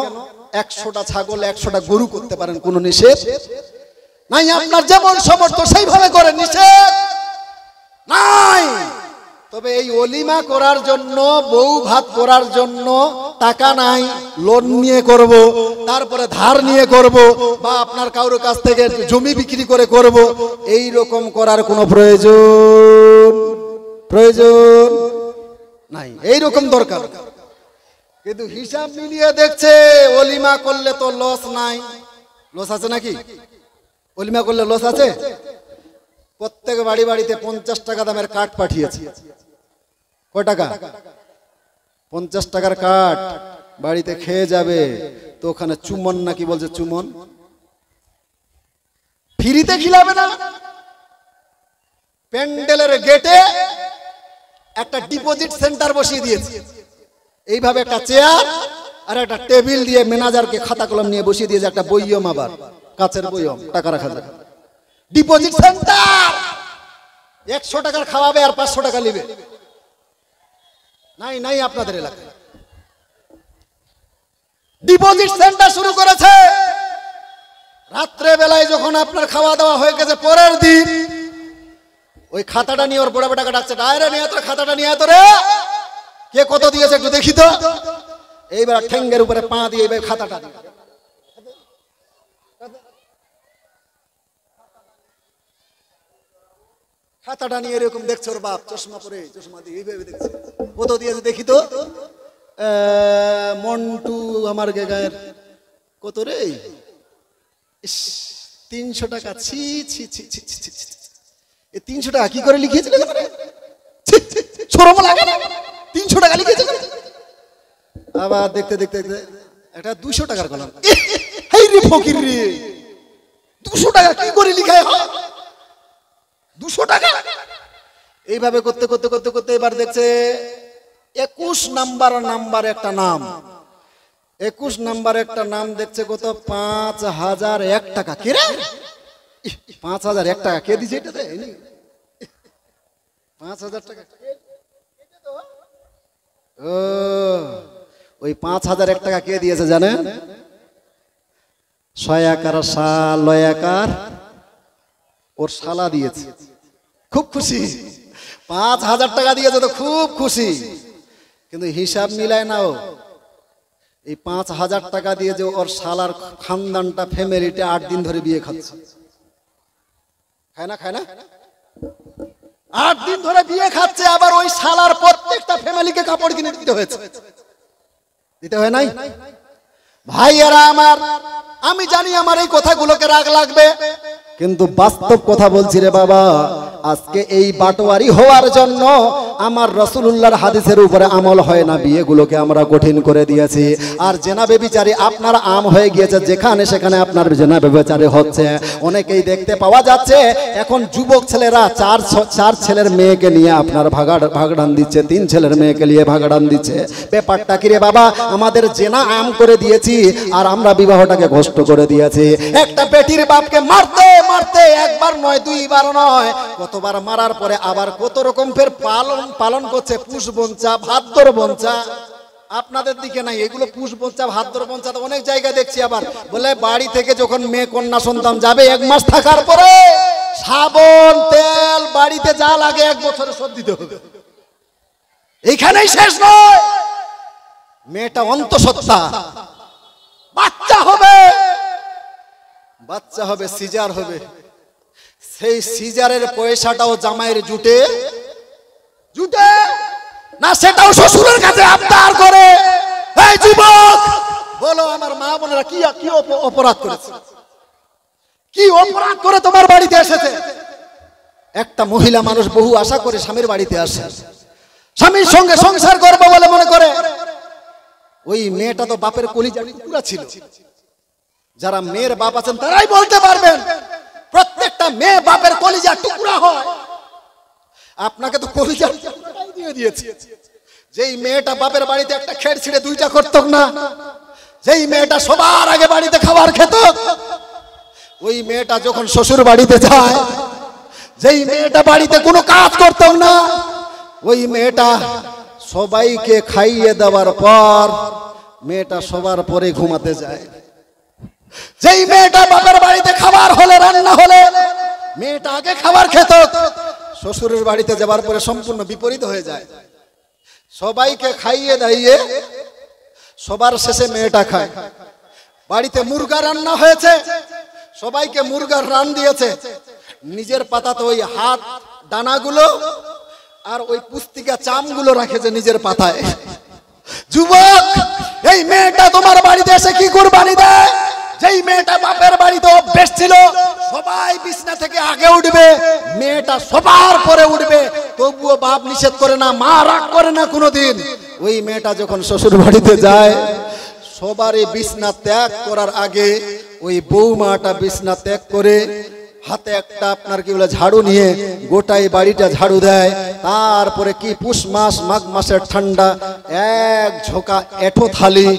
S1: 100টা ছাগল 100টা গরু করতে পারেন, কোনো নিষেধ নাই। আপনার যেমন সামর্থ্য সেইভাবে করে, নিষেধ নাই। তবে এই অলিমা করার জন্য, বউ ভাত করার জন্য টাকা নাই, লোন নিয়ে করব, তারপরে ধার নিয়ে করব, বা আপনার কারোর কাছ থেকে জমি বিক্রি করে করব, এই রকম করার কোনো প্রয়োজন নাই। এই রকম দরকার। কিন্তু হিসাব মিলিয়ে দেখছে অলিমা করলে তো লস নাই। লস আছে নাকি? অলিমা করলে লস আছে? প্রত্যেক বাড়িতে 50 টাকা দামের কাঠ পাঠিয়েছে। কয় টাকা? 50 টাকার কাঠ বাড়িতে খেয়ে যাবে তো ওখানে চুমন নাকি বলছে, চুমন ফ্রিতে খিলাবে না। প্যান্ডেলের গেটে একটা ডিপোজিট সেন্টার বসিয়ে দিয়েছে। এইভাবে একটা চেয়ার আর একটা টেবিল দিয়ে ম্যানেজারকে খাতা কলম নিয়ে বসিয়ে দিয়েছে, একটা বইয়ম, আবার কাচের বইয়ম, টাকা রাখা যায়। ডিপোজিট সেন্টার 100 টাকার খাওয়াবে আর 500 টাকা নিবে। নাই আপনাদের এলাকায় ডিপোজিট সেন্টার শুরু করেছে। রাত্রে বেলায় যখন আপনার খাওয়া দাওয়া হয়ে গেছে, পরের দিন ওই খাতাটা নিয়ে ওর বড় বেটাকে ডাকছে, ডায়রে নিয়ে তো খাতাটা নিয়ে তো রে, কে কত দিয়েছে একটু দেখি তো। এইবার ঠেঙ্গের উপরে পা দিয়ে এইবার খাতাটা দিয়ে খাতাটা নিয়ে এরকম দেখছে ওর বাপ, চশমা পরে, চশমা দিয়ে এইভাবে দেখছে, কত দিয়েছে দেখি তো। মন্টু আমার গায়ের কত রে, 300 টাকা। ছি ছি ছি ছি ছি ছি, এই 300 টাকা কি করে লিখিয়েছিল? শরম লাগে না? 300 টাকা লিখেছে। আবার দেখতে দেখতে একটা 200 টাকার কলম। এই রে ফকির রে, 200 টাকা কি করে লিখায় হয়? 200 টাকা। এইভাবে করতে করতে করতে করতে এবার দেখছে 21 নাম্বার একটা নাম, 21 নাম্বার একটা নাম দেখছে কত, 5001 টাকা। কে রে? 5001 টাকা কে দিছে এটাতে? 5000 টাকা। ও, ওই 5001 টাকা কে দিয়েছে জানেন? ছয়াকার লয়াকার ওর শালা দিয়েছে। খুব খুশি, 5000 টাকা দিয়েছে তো খুব খুশি। কিন্তু হিসাব মিলায় না। ও এই 5000 টাকা দিয়ে যে ওর শালার খানদানটা, ফ্যামিলিটা 8 দিন ধরে বিয়ে খাচ্ছে। খায় না 8 দিন ধরে বিয়ে খাচ্ছে। আবার ওই শালার প্রত্যেকটা ফ্যামিলিকে কাপড় কিনে দিতে হয়েছে, দিতে হয় নাই? ভাইয়েরা আমার, আমি জানি আমার এই কথাগুলোকে রাগ লাগবে, কিন্তু বাস্তব কথা বলছি রে বাবা। আজকে এই বাটোয়ারি হওয়ার জন্য আমার রাসূলুল্লাহর হাদিসের উপরে আমল হয় না, বিয়েগুলোকে আমরা কঠিন করে দিয়েছি। আর জেনা বেবিচারী আপনার আম হয়ে গিয়েছে, যেখানে সেখানে আপনার জেনা বেবিচারী হচ্ছে। অনেকেই দেখতে পাওয়া যাচ্ছে এখন যুবক ছেলেরা চার ছেলের মেয়েকে নিয়ে আপনার ভাগড়ান দিচ্ছে, 3 ছেলের মেয়েকে নিয়ে ভাগড়ান দিচ্ছে। ব্যাপারটা কি রে বাবা? আমাদের জেনা আম করে দিয়েছি আর আমরা বিবাহটাকে কষ্ট করে দিয়েছি। একটা বেটির বাপকে মারতে মারতে একবার নয়, 2 বার নয়, কতবার মারার পরে আবার কত রকম ফের পালন করছে। পুষ বঞ্চা, ভাদ্র বঞ্চা। আপনাদের দিকে নাই এগুলো, পুষ বঞ্চা, ভাদ্র বঞ্চা তো অনেক জায়গায় দেখছি। আবার বলে বাড়ি থেকে যখন মেয়ে কন্যা সন্তান যাবে 1 মাস থাকার পরে সাবান তেল বাড়িতে যা লাগে 1 বছরে সব দিতে হবে। এইখানেই শেষ নয়, মেয়েটা অন্তঃসত্ত্বা, বাচ্চা হবে, বাচ্চা হবে, সিজার হবে, সেই সিজারের পয়সাটাও জামাইয়ের জুটে জুটে না, সেটাও শ্বশুরের কাছে আবদার করে। এই যুবক বলো, আমার মা বোনেরা কি কি অপরাধ করেছে, কি অপরাধ করে তোমার বাড়িতে এসেছে? একটা মহিলা মানুষ বহু আশা করে স্বামীর বাড়িতে আসে, স্বামীর সঙ্গে সংসার করবে বলে মনে করে। ওই মেয়েটা তো বাপের কলিজার টুকরা ছিল। যারা মেয়ের বাপ আছেন তারাই বলতে পারবেন, প্রত্যেকটা মেয়ে বাপের কলিজার টুকরা হয়। আপনাকে তো কলিজার টুকরাই দিয়ে দিয়েছে। যেই মেয়েটা বাপের বাড়িতে একটা খেড় ছিঁড়ে দুইটা করত না, যেই মেয়েটা সবার আগে বাড়িতে খাবার খেত, ওই মেয়েটা যখন শ্বশুর বাড়িতে যায়, যেই মেয়েটা বাড়িতে কোনো কাজ করত না, ওই মেয়েটা সবাইকে খাইয়ে দেওয়ার পর মেয়েটা সবার পরে ঘুমাতে যায়। যেই মেয়েটা বাপের বাড়িতে খাবার হলে, রান্না হলে মেয়েটা আগে খাবার খেত, শ্বশুরের বাড়িতে যাবার পরে সম্পূর্ণ বিপরীত হয়ে যায়। সবাইকে খাইয়ে দাইয়ে সবার শেষে মেয়েটা খায়। বাড়িতে মুরগা রান্না হয়েছে, সবাইকে মুরগার রান দিয়েছে, নিজের পাতাতে ওই হাত দানাগুলো আর ওই পুস্তিকা চামগুলো রাখেছে নিজের পাতায়। যুবক, এই মেয়েটা তোমার বাড়িতে এসে কি কুরবানি দেয়? যেই মেয়েটা বাপের বাড়িতে অভ্যেস ছিল সবাই বিছনা থেকে আগে উঠবে, মেয়েটা সবার পরে উঠবে, তবুও বাপ নিষেধ করে না, মা রাগ করে না কোনোদিন। ওই মেয়েটা যখন শ্বশুর বাড়িতে যায়, সবারই বিছনা ত্যাগ করার আগে ওই বৌমাটা বিছনা ত্যাগ করে হাতে একটা আপনার কি বলে ঝাড়ু নিয়ে গোটাই বাড়িটা ঝাড়ু দেয়। তারপরে কি পুষ মাস মাঘ মাসের ঠান্ডা, এক ঝোঁকা এঁঠো থালি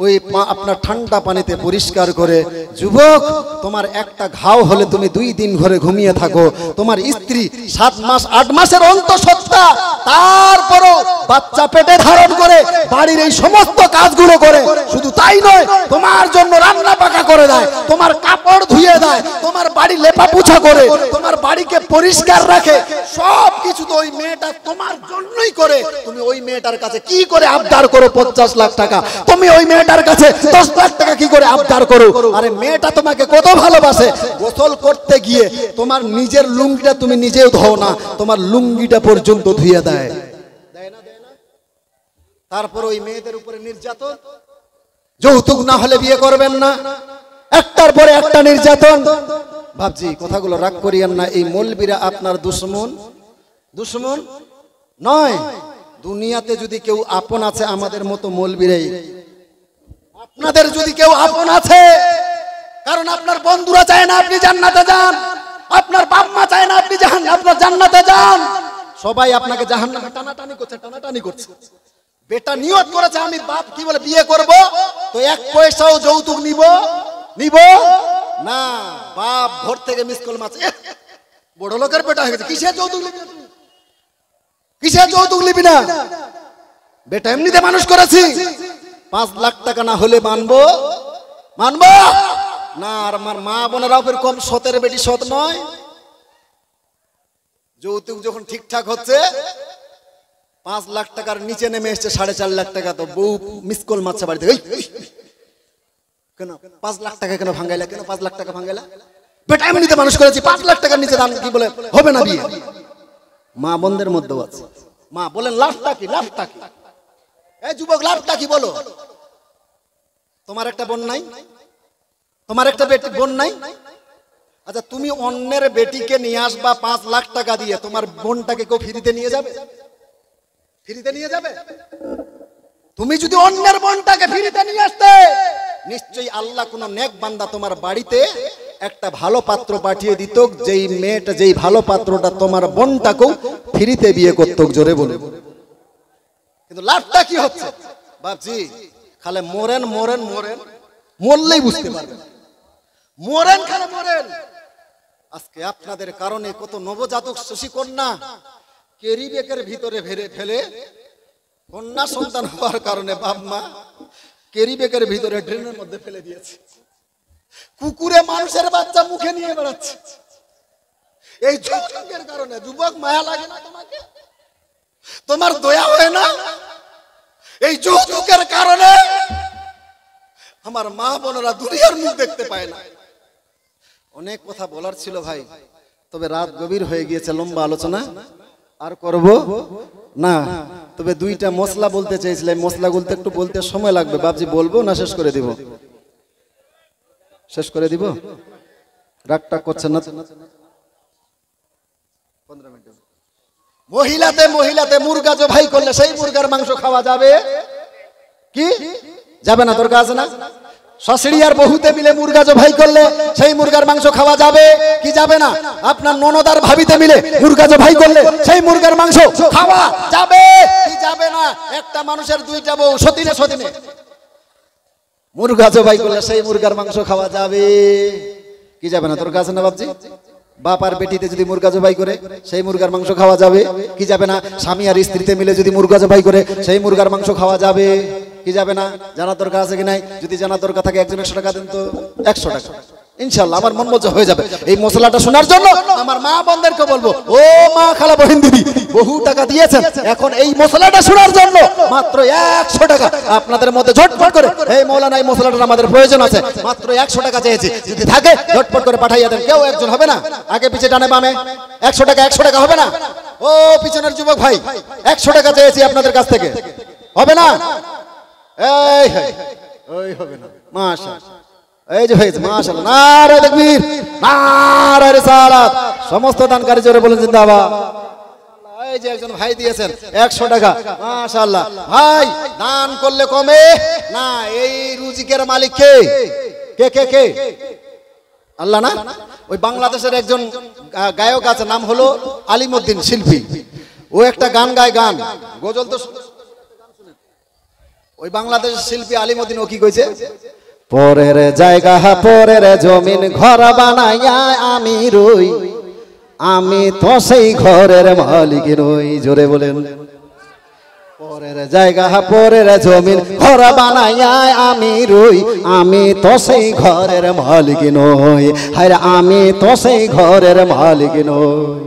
S1: ওই আপনার ঠান্ডা পানিতে পরিষ্কার করে। যুবক, তোমার একটা ঘাও হলে তুমি 2 দিন ঘরে ঘুমিয়ে থাকো। তোমার স্ত্রী 7 মাস 8 মাসের অন্তঃসত্ত্বা, তারপরও বাচ্চা পেটে ধারণ করে বাড়ির এই সমস্ত কাজগুলো করে। শুধু তাই নয়, তোমার জন্য রান্না পাকা করে দেয়, তোমার কাপড় ধুয়ে দেয়, তোমার বাড়ি লেপা পুছা করে, তোমার বাড়িকে পরিষ্কার রাখে। সব কিছু তো ওই মেয়েটা তোমার জন্যই করে। তুমি ওই মেয়েটার কাছে কি করে আবদার করো 50 লাখ টাকা? তুমি ওই মেয়েটার কাছে 10 লাখ টাকা কি করে আবদার করো? আরে মেয়েটা তোমাকে কত ভালোবাসে। গোসল করতে গিয়ে তোমার নিজের লুঙ্গিটা তুমি নিজেও ধোও না, তোমার লুঙ্গিটা পর্যন্ত ধুয়ে দেয়। তারপর ওই মেয়েদের উপরে নির্যাতন। যৌতুক না হলে বিয়ে করবেন না, একটার পরে একটা নির্যাতন। ভাবছি কথাগুলো রাগ করিয়েন না, এই মৌলবীরা আপনার দুশ্মন দুশ্মন নয়। দুনিয়াতে যদি কেউ আপন আছে আমাদের মতো মৌলবীরাই। আপনাদের যদি কেউ আপন আছে, কারণ আপনার বন্ধুরা চায় না আপনি জান্নাতে যান, আপনার বাপ মা চায় না আপনি আপনার জান্নাতে যান, সবাই আপনাকে জাহান্নামে টানাটানি করছে, টানাটানি করছে। বেটা নিয়ত করেছে আমি বাপ কি বলে বিয়ে করব, তো 1 পয়সাও যৌতুক নিব না। বাপ ভোর থেকে মিস কল মারছে, বড় লোকের বেটা হয়ে গেছে, কিসের যৌতুক নিবি? কিসের যৌতুক নিবি না? বেটা এমনিতে মানুষ করেছি, 5 লাখ টাকা না হলে মানবো না। আর আমার মা বোনেরাও ফের কম সতের বেটি সৎ নয়। যৌতুক যখন ঠিকঠাক হচ্ছে 5 লাখ টাকার নিচে নেমে এসছে 4.5 লাখ টাকা, তো বউ মিস কল মারছে বাড়িতে, কেন 5 লাখ টাকা কেন ভাঙাইলা, কেন 5 লাখ টাকা ভাঙাইলা? বেটা এমনিতে মানুষ করেছি, 5 লাখ টাকার নিচে দাম কি বলে হবে না বিয়ে। মা বোনদের মধ্যেও আছে। মা বলেন লাভটা কি? লাভটা কি? এই যুবক, লাভটা কি বলো? তোমার একটা বোন নাই? তোমার একটা বোন নাই? আচ্ছা, তুমি অন্যের বেটিকে নিয়ে আসবা 5 লাখ টাকা দিয়ে, তোমার বোনটাকে কেউ ফ্রিতে নিয়ে যাবে? ফ্রিতে নিয়ে যাবে? তুমি যদি অন্যের বোনটাকে ফ্রিতে নিয়ে আসতে, নিশ্চয়ই আল্লাহ কোন নেক বান্দা তোমার বাড়িতে একটা ভালো পাত্র পাঠিয়ে দিত, যেই মেয়েটা, যেই ভালো পাত্রটা তোমার বোনটাকেও ফ্রিতে বিয়ে করত। জোরে বলে। কিন্তু লাভটা কি হচ্ছে? বাপজি খালে মরেন মরেন মরেন, মরলেই বুঝতে পারবেন, মরেন খালে মরেন। আজকে আপনাদের কারণে কত নবজাতক শিশু কন্যা কেরিবেকের ভিতরে ফেলে, কন্যা সন্তান হওয়ার কারণে বাপ মা কেরিবেকের ভিতরে ড্রেনের মধ্যে ফেলে দিয়েছে। কুকুরে মানুষের বাচ্চা মুখে নিয়ে বেড়াচ্ছে এই যৌতুকের কারণে। যুবক, মায়া লাগে না তোমাকে? তোমার দয়া হয় না? এই যৌতুকের কারণে আমার মা বোনেরা দুনিয়ার মুখ দেখতে পায় না। অনেক কথা বলার ছিল ভাই, তবে রাত গভীর হয়ে গিয়েছে, লম্বা আলোচনা আর করব না। তবে দুইটা মশলা বলতে চাইছিলাম, মশলাগুলো একটু বলতে সময় লাগবে। বাবজি বলবো না শেষ করে দিব? শেষ করে দিব, রাগটা করছেন না? 15 মিনিট। মহিলাতে মুরগা জবাই করলে সেই মুরগার মাংস খাওয়া যাবে কি যাবে না? তোর কাছে না? শাশুড়ি আর বহুতে মিলে মুরগা জবাই করলে সেই মুরগার মাংস খাওয়া যাবে কি যাবে না? আপনার ননদ আর ভাবিতে মিলে মুরগা জবাই করলে সেই মুরগার মাংস খাওয়া যাবে কি যাবে না? একটা মানুষের দুইটা বউ, সতীনে সতীনে মুরগা জবাই করলে সেই মুরগার মাংস খাওয়া যাবে কি যাবে না? তোর কাছে না বাবজি? বাপ আর বেটিতে যদি মুরগা জবাই করে সেই মুরগার মাংস খাওয়া যাবে কি যাবে না? স্বামী আর স্ত্রীতে মিলে যদি মুরগা জবাই করে সেই মুরগার মাংস খাওয়া যাবে কি যাবে না? জানা দরকার আছে কি নাই? যদি জানা দরকার থাকে একজন 100 টাকা দেন তো। 100 টাকা ইনশাআল্লাহ আমার মন মজা হয়ে যাবে। এই মশলাটা শোনার জন্য আমার মা বোনদেরকে বলবো, ও মা, খালা, বহিন, দিদি, বহু টাকা দিয়েছেন, এখন এই মশলাটা শোনার জন্য মাত্র 100 টাকা আপনাদের মধ্যে ঝটপট করে, এই মৌলানা এই মশলাটার আমাদের প্রয়োজন আছে, মাত্র 100 টাকা চেয়েছি, যদি থাকে ঝটপট করে পাঠাইয়া দেন। কেউ একজন হবে না, আগে পিছে ডানে বামে 100 টাকা, 100 টাকা হবে না? ও পিছনের যুবক ভাই, 100 টাকা চেয়েছি আপনাদের কাছ থেকে, হবে না? এই হবে না, মাশাআল্লাহ, এই যে হয়েছে, মাশাআল্লাহ, নারে তাকবীর, নারে রিসালাত, সমস্ত দানকারী জোরে বলেন জিন্দাবাদ। এই যে একজন ভাই দিয়েছেন 100 টাকা, মাশাআল্লাহ। ভাই, দান করলে কমে না, এই রুজিকের মালিক কে? কে কে কে? আল্লাহ না? ওই বাংলাদেশের একজন গায়ক আছে, নাম হলো আলিমউদ্দিন শিল্পী, ও একটা গান গায়, গান গজল তো। ওই বাংলাদেশের শিল্পী আলিমউদ্দিন ও কি কইছে? পরের জায়গা পরের জমিন ঘর বানাইয়া আমি রই, আমি তো সেই ঘরের মালিক নই। জোরে বলেন। পরের জায়গা পরের জমিন ঘর বানাইয়া আমি রই, আমি তো সেই ঘরের মালিক নই। হায় আমি তো সেই ঘরের মালিক নই।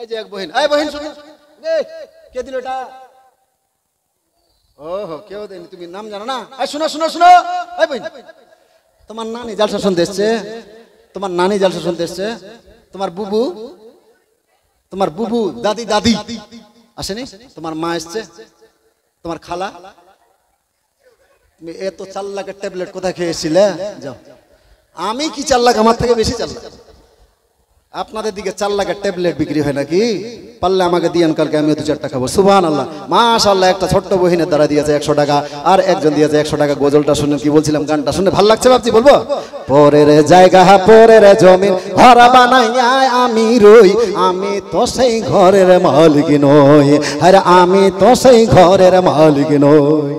S1: এই যে এক বহিন, এই বহিন শুনো, কে দিল এটা? ওহো, কেউ দেয়নি, তুমি নাম জানো না? শুনো শুনো শুনো, এই বহিন, তোমার নানি জালসা শুনতে এসছে, তোমার নানি জালসা শুনতে এসছে, তোমার বুবু, তোমার বুবু, দাদি দাদি আসেনি, তোমার মা এসছে, তোমার খালা। তুমি এত 4 লাখের ট্যাবলেট কোথায় খেয়েছিলে? যাও। আমি কি 4 লাখ? আমার থেকে বেশি 4 লাখ। আপনাদের দিকে 4 লাখের ট্যাবলেট বিক্রি হয় নাকি? পারলে আমাকে দিয়েন, কালকে আমিও 2-4টা খাবো। সুবহানাল্লাহ, মাশাআল্লাহ। একটা ছোট্ট বহিনের দ্বারা দিয়েছে 100 টাকা, আর একজন দিয়েছে 100 টাকা। গজলটা শুনে, কি বলছিলাম, গানটা শুনে ভালো লাগছে ভাবছি, বলবো। পরের জায়গা পরের জমিন ঘর বানাইয়া আমি রই, আমি তো সেই ঘরের মালিক নই। আরে আমি তো সেই ঘরের মালিক নই।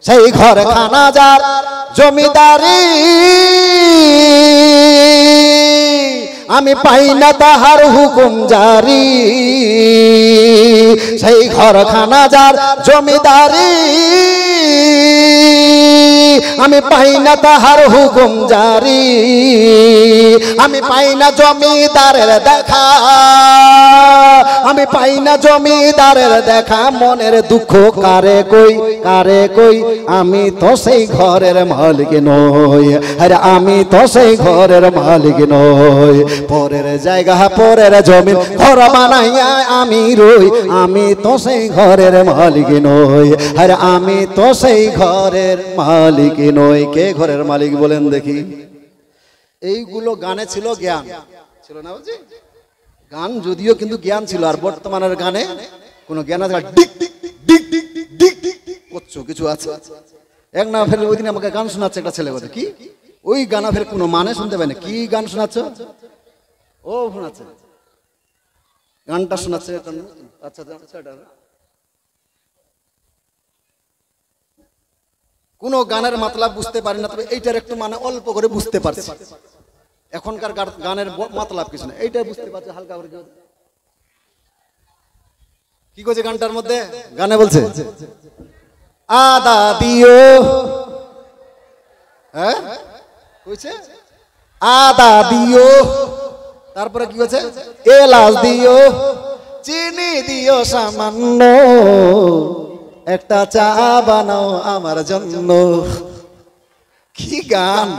S1: সেই ঘর খানা যার জমিদারি, আমি পাই না তাহার হুকুম জারি। সেই ঘরখানা যার জমিদারি, আমি পাই না তাহার হুকুম জারি। আমি পাই না জমিদারের দেখা, আমি পাই না জমিদারের দেখা। মনের দুঃখ কারে কই, কারে কই, আমি তো সেই ঘরের মালিক নই। আরে আমি তো সেই ঘরের মালিক নই। পরের জায়গা পরের জমিন ঘর বানাইয়া আমি রই, আমি তো সেই ঘরের মালিক নই। আরে আমি তো সেই ঘরের মালিক নই। কে ঘরের মালিক বলেন দেখি? এইগুলো গানে ছিল জ্ঞান, ছিল না বুঝি? গান যদিও, কিন্তু জ্ঞান ছিল। আর বর্তমানের গানে কোনো জ্ঞান আছে? ডিক ডিক ডিক ডিক ডিক ডিক করছো, কিছু আছে? এক না ফের ওই দিন আমাকে গান শোনাচ্ছে একটা ছেলে, কথা কি ওই গানা ফের কোনো মানে শুনতে পাই না। কি গান শোনাচ্ছ? ও শোনাচ্ছে, গানটা শোনাচ্ছে। আচ্ছা, কোন গানের মাতলাব বুঝতে পারি না, তবে এইটার একটু মানে অল্প করে বুঝতে পারছি। এখনকার গানের মাতলাব কিছু না, এইটা বুঝতে পারছি হালকা করে। কি করছে গানটার মধ্যে? গানে বলছে আদা দিও, হ্যাঁ কইছে আদা দিও, তারপরে কি হচ্ছে? এলাচ দিও, চিনি দিও সামান্য, একটা চা বানাও আমার জন্য। কি গান!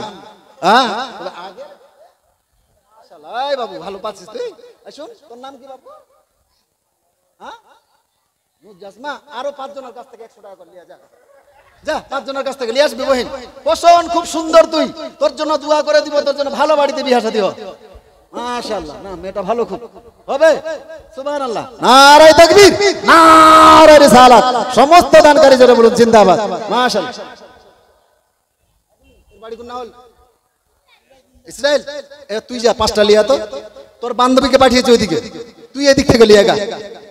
S1: মাশাআল্লাহ। এই বাবু ভালো পাচ্ছিস তুই। এই শোন, তোর নাম কি বাবু? হ্যাঁ, মুজাসমা। আরো 5 জনের কাছ থেকে 100 টাকা করে নিয়ে যা। যা 5 জনের কাছ থেকে নিয়ে আসবি বহিন। পছন্দ খুব সুন্দর, তুই তোর জন্য দোয়া করে দিব, তোর জন্য ভালো বাড়িতে বিয়ে শাদী হবে। মাশাআল্লাহ। না মেয়েটা ভালো খুব হবে। সুবহানাল্লাহ। নারায়ে তাকবীর, নারায়ে রিসালাত। সমস্ত দানকারী জোরে বলুন জিন্দাবাদ। মাশাআল্লাহ। বাড়ি কোন নাম? ইসরাইল। এ তুই যা 5টা লিয়া তো, তোর বান্ধবীকে পাঠিয়েছে ওইদিকে, তুই এদিক থেকে লিয়া গা।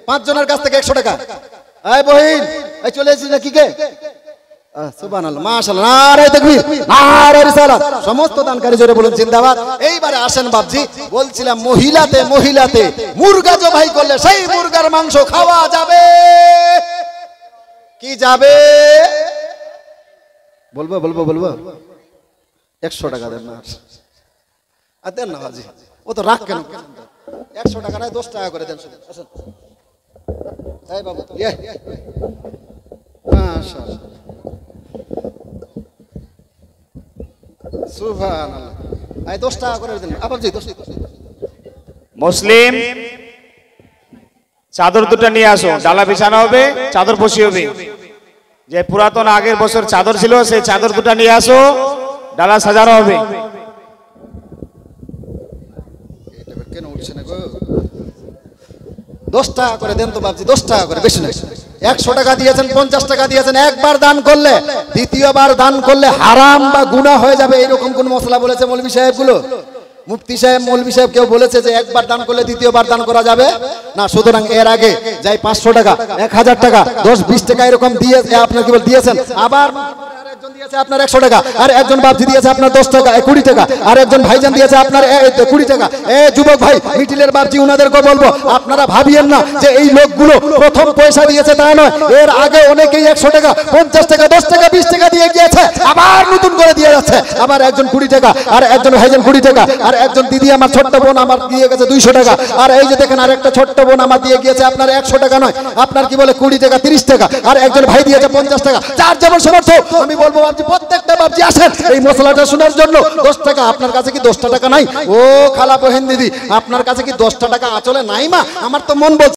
S1: 5 জনের কাছ থেকে 100 টাকা। এই বহিন, এই চলে এসেছিস নাকি কে? সুবহানাল্লাহ, মাশাআল্লাহ, নারায়ে তাকবীর, নারায়ে রিসালাত। সমস্ত দানকারী জোরে বলুন জিন্দাবাদ। এইবারে আসেন বাপজি, বলছিলাম মহিলাতে মুরগা জবাই করলে সেই মুরগার মাংস খাওয়া যাবে কি যাবে? বলবো 100 টাকা দেন না, আর দেন না বাজি, ও তো রাখ কেন? 100 টাকা নয় 10 টাকা করে দেন। আসেন এই বাবু, মাশাআল্লাহ, সুবহানাল্লাহ। এই 10 টাকা করে দেন আবার জি।
S2: মুসলিম চাদর দুটো নিয়ে আসো, ডালা বিছানো হবে, চাদর বসিয়ে হবে। যে পুরাতন আগের বছর চাদর ছিল সেই চাদর দুটো নিয়ে আসো, ডালা সাজানো হবে।
S1: কেন উঠছে না গো? 10 টাকা করে দেন তো বাপজি, 10 টাকা করে, বেশি না। 100 টাকা দিয়েছেন, 50 টাকা দিয়েছেন, একবার দান করলে দ্বিতীয়বার দান করলে হারাম বা গুনাহ হয়ে যাবে, এরকম কোন মশলা বলেছে মৌলভী সাহেব গুলো? মুফতি সাহেব, মৌলভী সাহেব কেউ বলেছে যে একবার দান করলে দ্বিতীয়বার দান করা যাবে না? সুতরাং এর আগে যাই 500 টাকা, 1000 টাকা, 10-20 টাকা এরকম দিয়ে আপনার কি বল দিয়েছেন, আবার একজন দিয়েছে আপনার 100 টাকা, আর একজন বাপজি দিয়েছে আপনার 10 টাকা, 20 টাকা, আর একজন ভাইজান দিয়েছে আপনার 20 টাকা। যুবক ভাই, মিডিলের বাপজি, উনাদেরকে বলবো আপনারা ভাবিয়েন না যে এই লোকগুলো প্রথম পয়সা দিয়েছে, তা নয়। এর আগে অনেকেই 100 টাকা, 50 টাকা, 10 টাকা, 20 টাকা দিয়ে গিয়েছে, আবার নতুন করে দিয়ে যাচ্ছে। আবার একজন 20 টাকা, আর একজন ভাইজান 20 টাকা, আর একজন দিদি আমার ছোট্ট বোন আমার দিয়ে গেছে 200 টাকা, আর এই যে দেখেন আর একটা ছোট্ট বোন আমার দিয়ে গিয়েছে আপনার 100 টাকা নয়, আপনার কি বলে 20 টাকা, 30 টাকা, আর একজন ভাই দিয়েছে 50 টাকা। যার যেমন সমর্থ, আমি বলবো বাপজি প্রত্যেকটা বাপজি আসেন এই মশলাটা শোনার জন্য। 10 টাকা, আপনার কাছে কি 10টা টাকা নাই? ও খালা বহেন দিদি, আপনার কাছে কি 10টা টাকা আচলে নাই? মা আমার তো মন বলছে